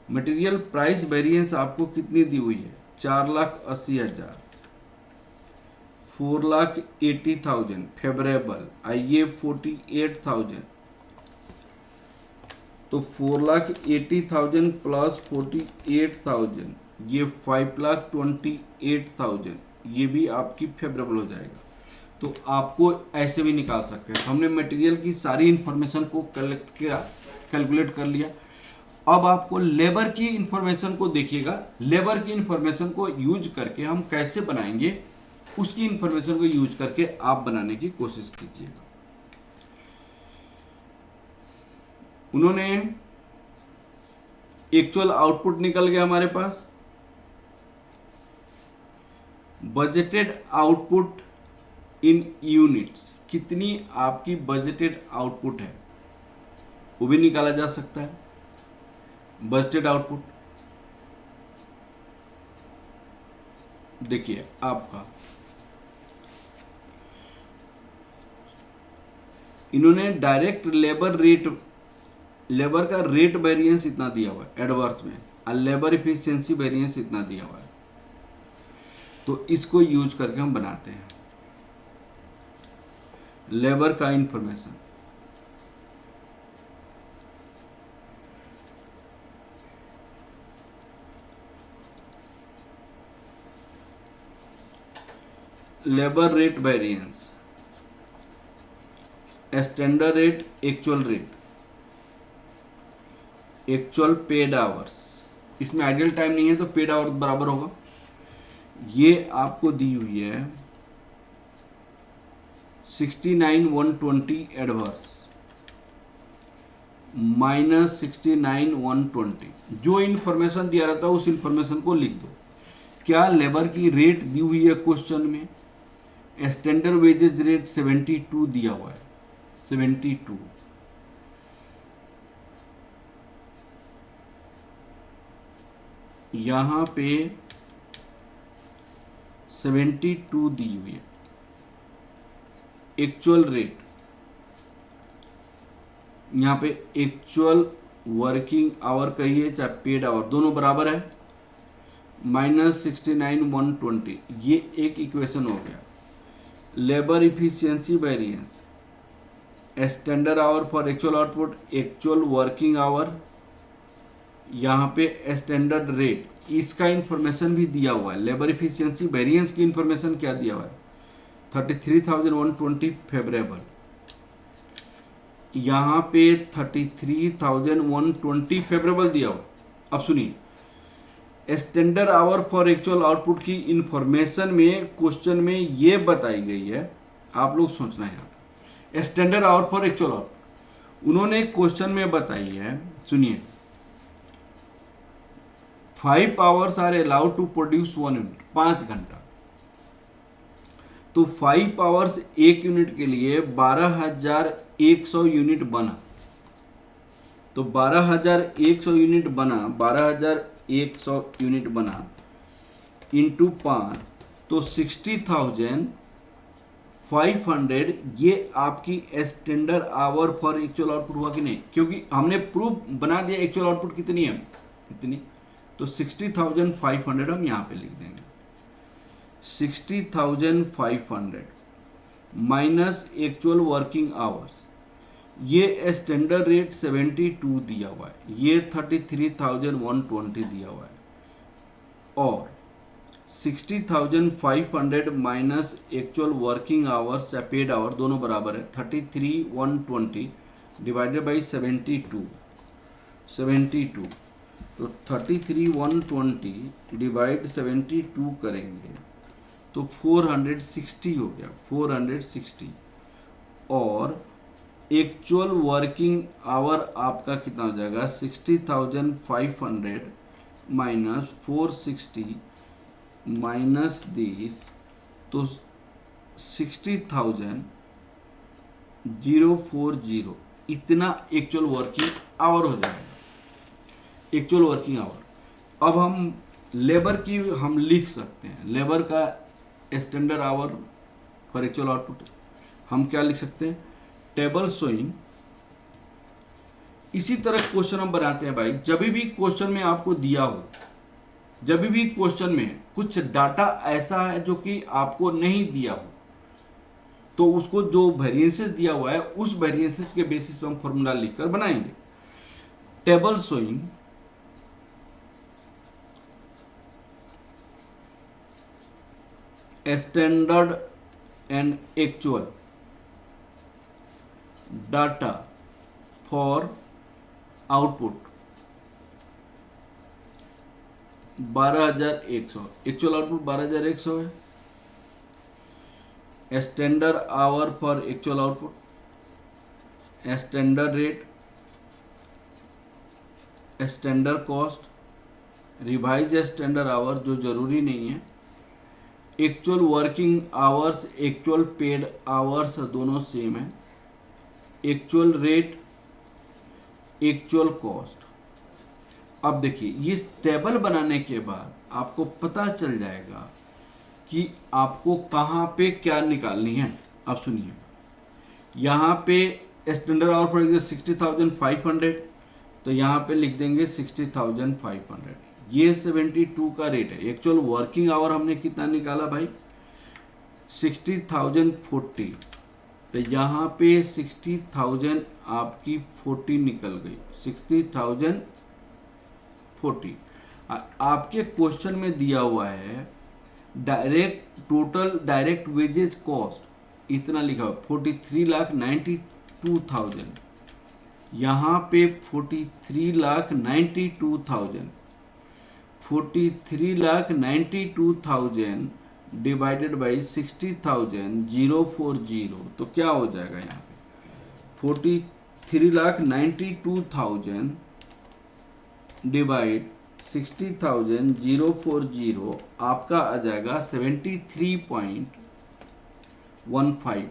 Material price variance आपको कितनी दी हुई है, 4,80,000, 4,80,000 फेवरेबल, आइए 48,000, तो 4,80,000 प्लस 48,000 ये 5,28,000, ये भी आपकी फेवरेबल हो जाएगा। तो आपको ऐसे भी निकाल सकते हैं। तो हमने मटेरियल की सारी इंफॉर्मेशन को कैलकुलेट कर लिया। अब आपको लेबर की इंफॉर्मेशन को देखिएगा, लेबर की इंफॉर्मेशन को यूज करके हम कैसे बनाएंगे, उसकी इंफॉर्मेशन को यूज करके आप बनाने की कोशिश कीजिएगा। उन्होंने एक्चुअल आउटपुट निकल गया हमारे पास, बजटेड आउटपुट इन यूनिट्स, कितनी आपकी बजटेड आउटपुट है वो भी निकाला जा सकता है। बजटेड आउटपुट देखिए आपका, इन्होंने डायरेक्ट लेबर का रेट वेरिएंस इतना दिया हुआ है एडवर्स में, और लेबर इफिशिएंसी वेरिएंस इतना दिया हुआ है। तो इसको यूज करके हम बनाते हैं लेबर का information. Labour rate variance, standard rate, actual rate, actual paid hours, इसमें आइडियल टाइम नहीं है तो पेड आवर्स बराबर होगा। ये आपको दी हुई है 69,120 एडवर्स माइनस 69,120। जो इंफॉर्मेशन दिया रहता है उस इंफॉर्मेशन को लिख दो। क्या लेबर की रेट दी हुई है क्वेश्चन में, स्टैंडर्ड वेजेज रेट 72 दिया हुआ है, 72, यहां पे 72 दी हुई है। एक्चुअल रेट, यहां पे एक्चुअल वर्किंग आवर कहिए चाहे पेड आवर, दोनों बराबर है, माइनस 69,120, ये एक इक्वेशन हो गया। Labour efficiency variance, standard hour for actual output, actual working our, यहाँ पे स्टैंडर्ड रेट, इसका इंफॉर्मेशन भी दिया हुआ है। लेबर इफिशियंसी वेरिएंस की इंफॉर्मेशन क्या दिया हुआ है, 33,120 फेवरेबल, यहाँ पे 33,120 फेवरेबल दिया हुआ। अब सुनिए, standard hour for actual output की इंफॉर्मेशन में क्वेश्चन में ये बताई गई है, आप लोग सोचना है यहाँ पे standard hour for actual output उन्होंने क्वेश्चन में बताई है। सुनिए, 5 hours are allowed to produce 1 unit, 5 घंटा, तो 5 आवर्स एक यूनिट के लिए 12,100 यूनिट बना, तो 12,100 यूनिट बना, 12,100 यूनिट बना इंटू 5, तो 60,500, ये आपकी standard hour for actual output हुआ कि नहीं, क्योंकि हमने प्रूफ बना दिया एक्चुअल आउटपुट कितनी है, इतनी, तो 60,500 हम यहाँ पे लिख देंगे। 60,500 माइनस एक्चुअल वर्किंग आवर्स, ये स्टैंडर्ड रेट 72 दिया हुआ है, ये 33,120 दिया हुआ है, और 60,500 माइनस एक्चुअल वर्किंग आवर्स या पेड आवर दोनों बराबर है 33,120 डिवाइडेड बाई 72 तो 33,120 डिवाइड 72 करेंगे तो 460 हो गया, 460, और एक्चुअल वर्किंग आवर आपका कितना हो जाएगा 60,500 माइनस 460 माइनस दिस, तो 60,040 इतना एक्चुअल वर्किंग आवर हो जाएगा, एक्चुअल वर्किंग आवर। अब हम लेबर की हम लिख सकते हैं, लेबर का standard hour for actual output हम क्या लिख सकते हैं, टेबल शोइंग। इसी तरह क्वेश्चन हम बनाते हैं भाई, जब भी क्वेश्चन में आपको दिया हो, जब भी क्वेश्चन में कुछ डाटा ऐसा है जो कि आपको नहीं दिया हो, तो उसको जो वेरिएंसेस दिया हुआ है उस वेरिएंसेस के बेसिस पे हम फॉर्मूला लिखकर बनाएंगे। Table showing standard and actual data for output 12,100, actual output 12,100 है। Standard hour for actual output, standard rate, standard cost, revise standard our जो जरूरी नहीं है, actual working hours, actual paid hours दोनों सेम है, एक्चुअल रेट, एक्चुअल कॉस्ट। अब देखिए इस टेबल बनाने के बाद आपको पता चल जाएगा कि आपको कहाँ पे क्या निकालनी है। अब सुनिए, यहाँ पे स्टैंडर्ड आवर फॉर एग्जाम्पल 60,500, तो यहाँ पे लिख देंगे 60,500। ये 72 का रेट है। एक्चुअल वर्किंग आवर हमने कितना निकाला भाई 60,040, तो यहाँ पे 60,000 आपकी 40 निकल गई, 60,040। आपके क्वेश्चन में दिया हुआ है direct total direct wages cost इतना लिखा हुआ 43,92,000, यहाँ पे 43,92,000, 43,92,000 डिवाइडेड बाई 60,040, तो क्या हो जाएगा यहाँ पे 43,92,000 डिवाइड 60,040 आपका आ जाएगा 73.15,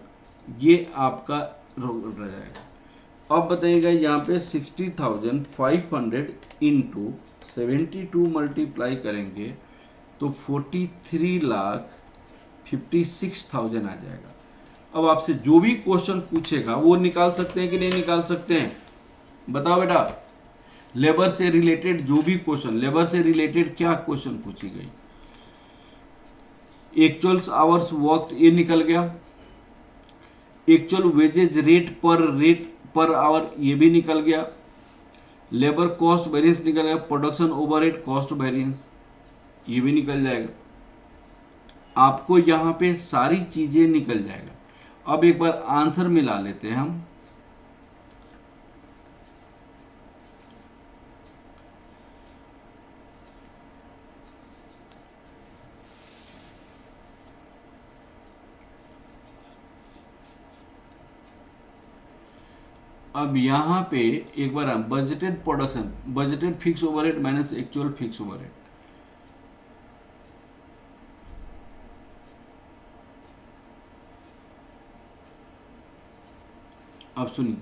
ये आपका रह जाएगा। अब बताइएगा यहाँ पे 60,500 इंटू 72 मल्टीप्लाई करेंगे तो 43,56,000 आ जाएगा। अब आपसे जो भी क्वेश्चन पूछेगा वो निकाल सकते हैं कि नहीं निकाल सकते हैं, बताओ बेटा। लेबर से रिलेटेड जो भी क्वेश्चन, लेबर से रिलेटेड क्या क्वेश्चन पूछी गई, एक्चुअल आवर्स वर्क ये निकल गया, actual wages rate per hour ये भी निकल गया, लेबर कॉस्ट वेरिएंस निकल गया, प्रोडक्शन ओवरहेड कॉस्ट वेरिएंस ये भी निकल जाएगा। आपको यहाँ पे सारी चीजें निकल जाएगा। अब एक बार आंसर मिला लेते हैं हम। अब यहाँ पे एक बार budgeted production, budgeted fix overhead minus actual fix overhead, अब सुनिए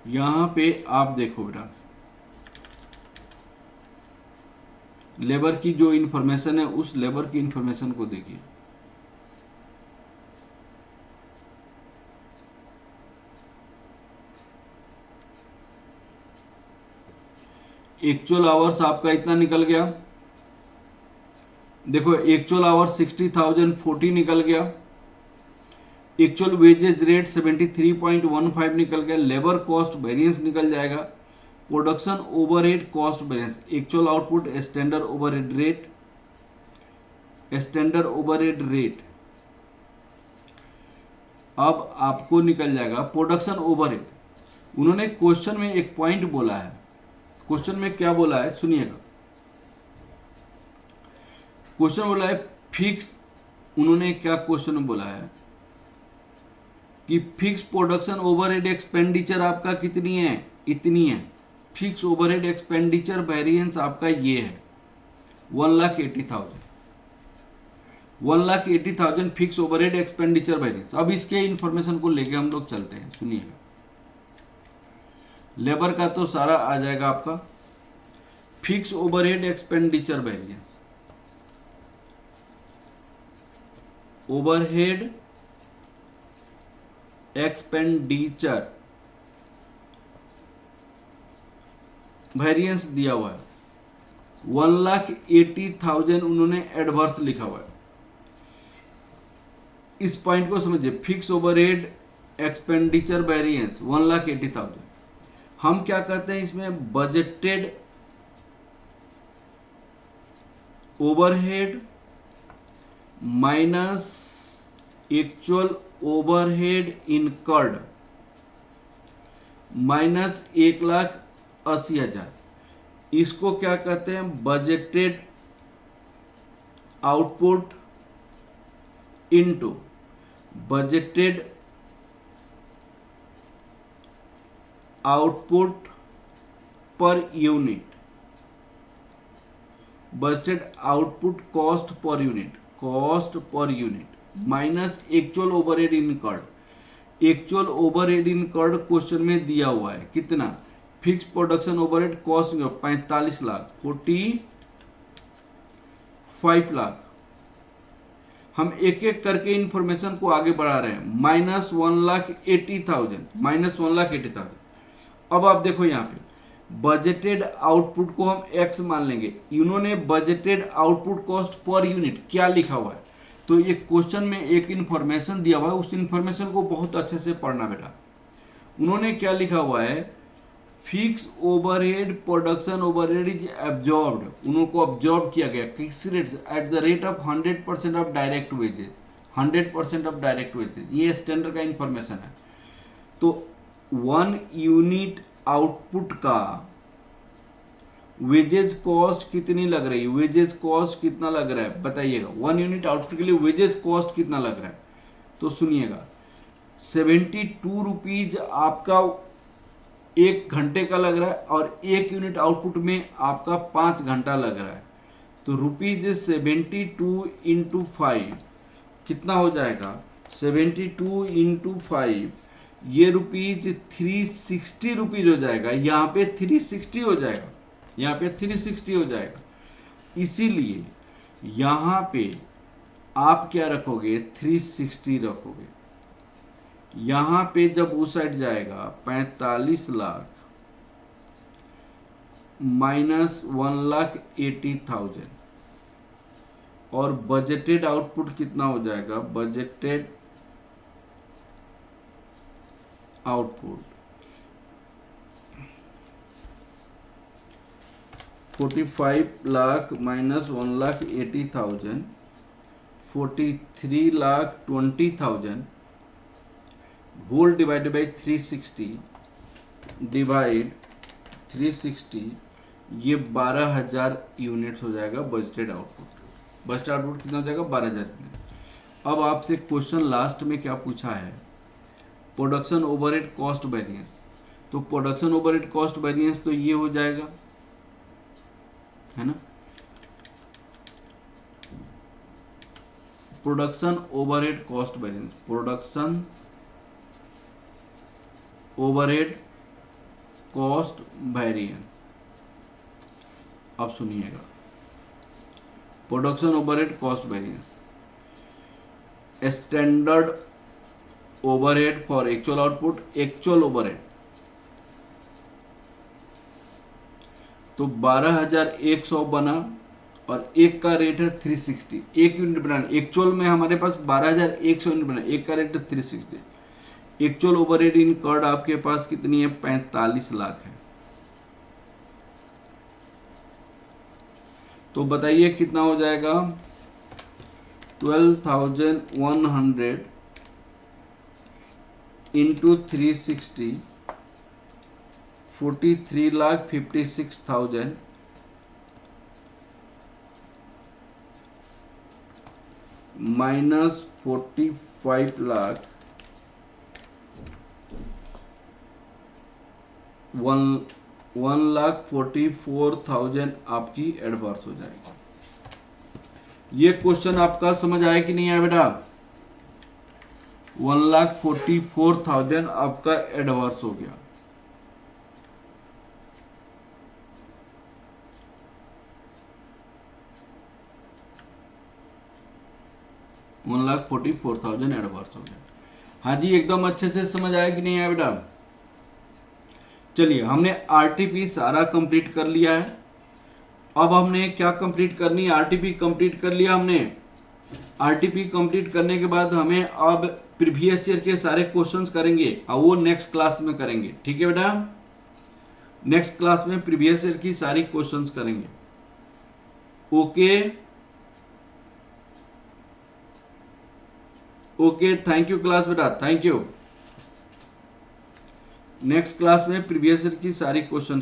यहाँ पे आप देखो बेटा, लेबर की जो इंफॉर्मेशन है उस लेबर की इंफॉर्मेशन को देखिए। एक्चुअल आवर्स आपका इतना निकल गया, देखो एक्चुअल आवर्स 60,040 निकल गया, एक्चुअल वेजेज रेट 73.15 निकल गया, लेबर कॉस्ट वेरिएंस निकल जाएगा, production overhead cost variance, actual output, standard overhead rate, standard overhead rate. अब आपको निकल जाएगा प्रोडक्शन ओवरहेड। उन्होंने क्वेश्चन में एक पॉइंट बोला है, क्वेश्चन में क्या बोला है सुनिएगा। क्वेश्चन बोला है फिक्स, उन्होंने क्या क्वेश्चन में बोला है कि फिक्स प्रोडक्शन ओवरहेड एक्सपेंडिचर आपका कितनी है, इतनी है। फिक्स ओवरहेड एक्सपेंडिचर वेरिएंस आपका ये है 1,80,000, 1,80,000 फिक्स ओवरहेड एक्सपेंडिचर वेरिएंस। अब इसके इंफॉर्मेशन को लेके हम लोग चलते हैं, सुनिएगा। लेबर का तो सारा आ जाएगा आपका, fix overhead expenditure variance, overhead expenditure variance दिया हुआ है 1,80,000, उन्होंने एडवर्स लिखा हुआ है। इस पॉइंट को समझिए, फिक्स ओवरहेड एक्सपेंडिचर वेरिएंस 1,80,000। हम क्या कहते हैं इसमें, budgeted overhead minus actual overhead incurred minus 1,80,000, इसको क्या कहते हैं, budgeted output into budgeted output per unit, budgeted output cost per unit, cost per unit minus actual overhead incurred. Actual overhead incurred question में दिया हुआ है कितना, fix production overhead cost 45 lakh, 45 lakh. हम एक एक करके इंफॉर्मेशन को आगे बढ़ा रहे हैं। Minus 1,80,000, minus 1,80,000। अब आप देखो यहाँ पे बजटेड आउटपुट को हम x मान लेंगे। इन्होंने budgeted output cost per unit क्या लिखा हुआ है, तो ये क्वेश्चन में एक इंफॉर्मेशन दिया हुआ है, उस इंफॉर्मेशन को बहुत अच्छे से पढ़ना बेटा। उन्होंने क्या लिखा हुआ है, fix overhead production overhead is absorbed, उनको ऑब्जॉर्ब किया गया किस रेट से, at the rate of 100% of direct wages, 100% of direct wages, ये स्टैंडर्ड का इंफॉर्मेशन है। तो 1 यूनिट आउटपुट का वेजेज कॉस्ट कितनी लग रही है, वेजेज कॉस्ट कितना लग रहा है बताइएगा। 1 यूनिट आउटपुट के लिए वेजेज कॉस्ट कितना लग रहा है, तो सुनिएगा 72 रुपीज आपका 1 घंटे का लग रहा है, और 1 यूनिट आउटपुट में आपका 5 घंटा लग रहा है। तो रुपीज 72 इंटू 5 कितना हो जाएगा, 72 इंटू 5, ये रुपीज 360 रुपीज हो जाएगा। यहाँ पे 360 हो जाएगा, यहाँ पे 360 हो जाएगा। इसीलिए यहाँ पे आप क्या रखोगे, 360 रखोगे। यहाँ पे जब उस साइड जाएगा 45 लाख माइनस 1,80,000, और बजटेड आउटपुट कितना हो जाएगा, budgeted output 45 lakh minus 1,80,000, 43,20,000 whole divided by 360 divide 360, ये 12,000 यूनिट्स हो जाएगा बजटेड आउटपुट। बजटेड आउटपुट कितना हो जाएगा, 12,000 यूनिट। अब आपसे क्वेश्चन लास्ट में क्या पूछा है, प्रोडक्शन ओवरहेड कॉस्ट वेरिएंस। तो प्रोडक्शन ओवरहेड कॉस्ट वेरिएंस तो ये हो जाएगा, है ना, production overhead cost variance, production overhead cost variance. अब सुनिएगा, production overhead cost variance, standard overhead for actual output, actual overhead, तो 12,100 बना और एक का रेट है 360, एक यूनिट बनाना। एक्चुअल में हमारे पास 12,100 यूनिट बना, एक का रेट है 360। एक्चुअल ओवरहेड इनकर्ड आपके पास कितनी है? 45 लाख है। तो बताइए कितना हो जाएगा? 12,100 इंटू 360, 43,56,000 माइनस 45 लाख 1,44,000 आपकी एडवांस हो जाएगी। ये क्वेश्चन आपका समझ आया कि नहीं आया बेटा? 1,44,000 आपका एडवांस हो गया। $1,44,000 एडवांस हो गया। हाँ जी, एकदम अच्छे से समझ आया कि नहीं आया बेटा? चलिए, हमने आरटीपी सारा कंप्लीट कर लिया है। अब हमने क्या कंप्लीट करनी है? आरटीपी कंप्लीट कर लिया हमने। आरटीपी कंप्लीट करने के बाद हमें अब प्रीवियस ईयर के सारे क्वेश्चंस करेंगे और वो नेक्स्ट क्लास में करेंगे। ठीक है बेटा? नेक्स्ट क्लास में प्रीवियस ईयर की सारी क्वेश्चंस करेंगे। Okay okay, thank you class बेटा, थैंक यू। नेक्स्ट क्लास में प्रीवियस ईयर की सारी क्वेश्चन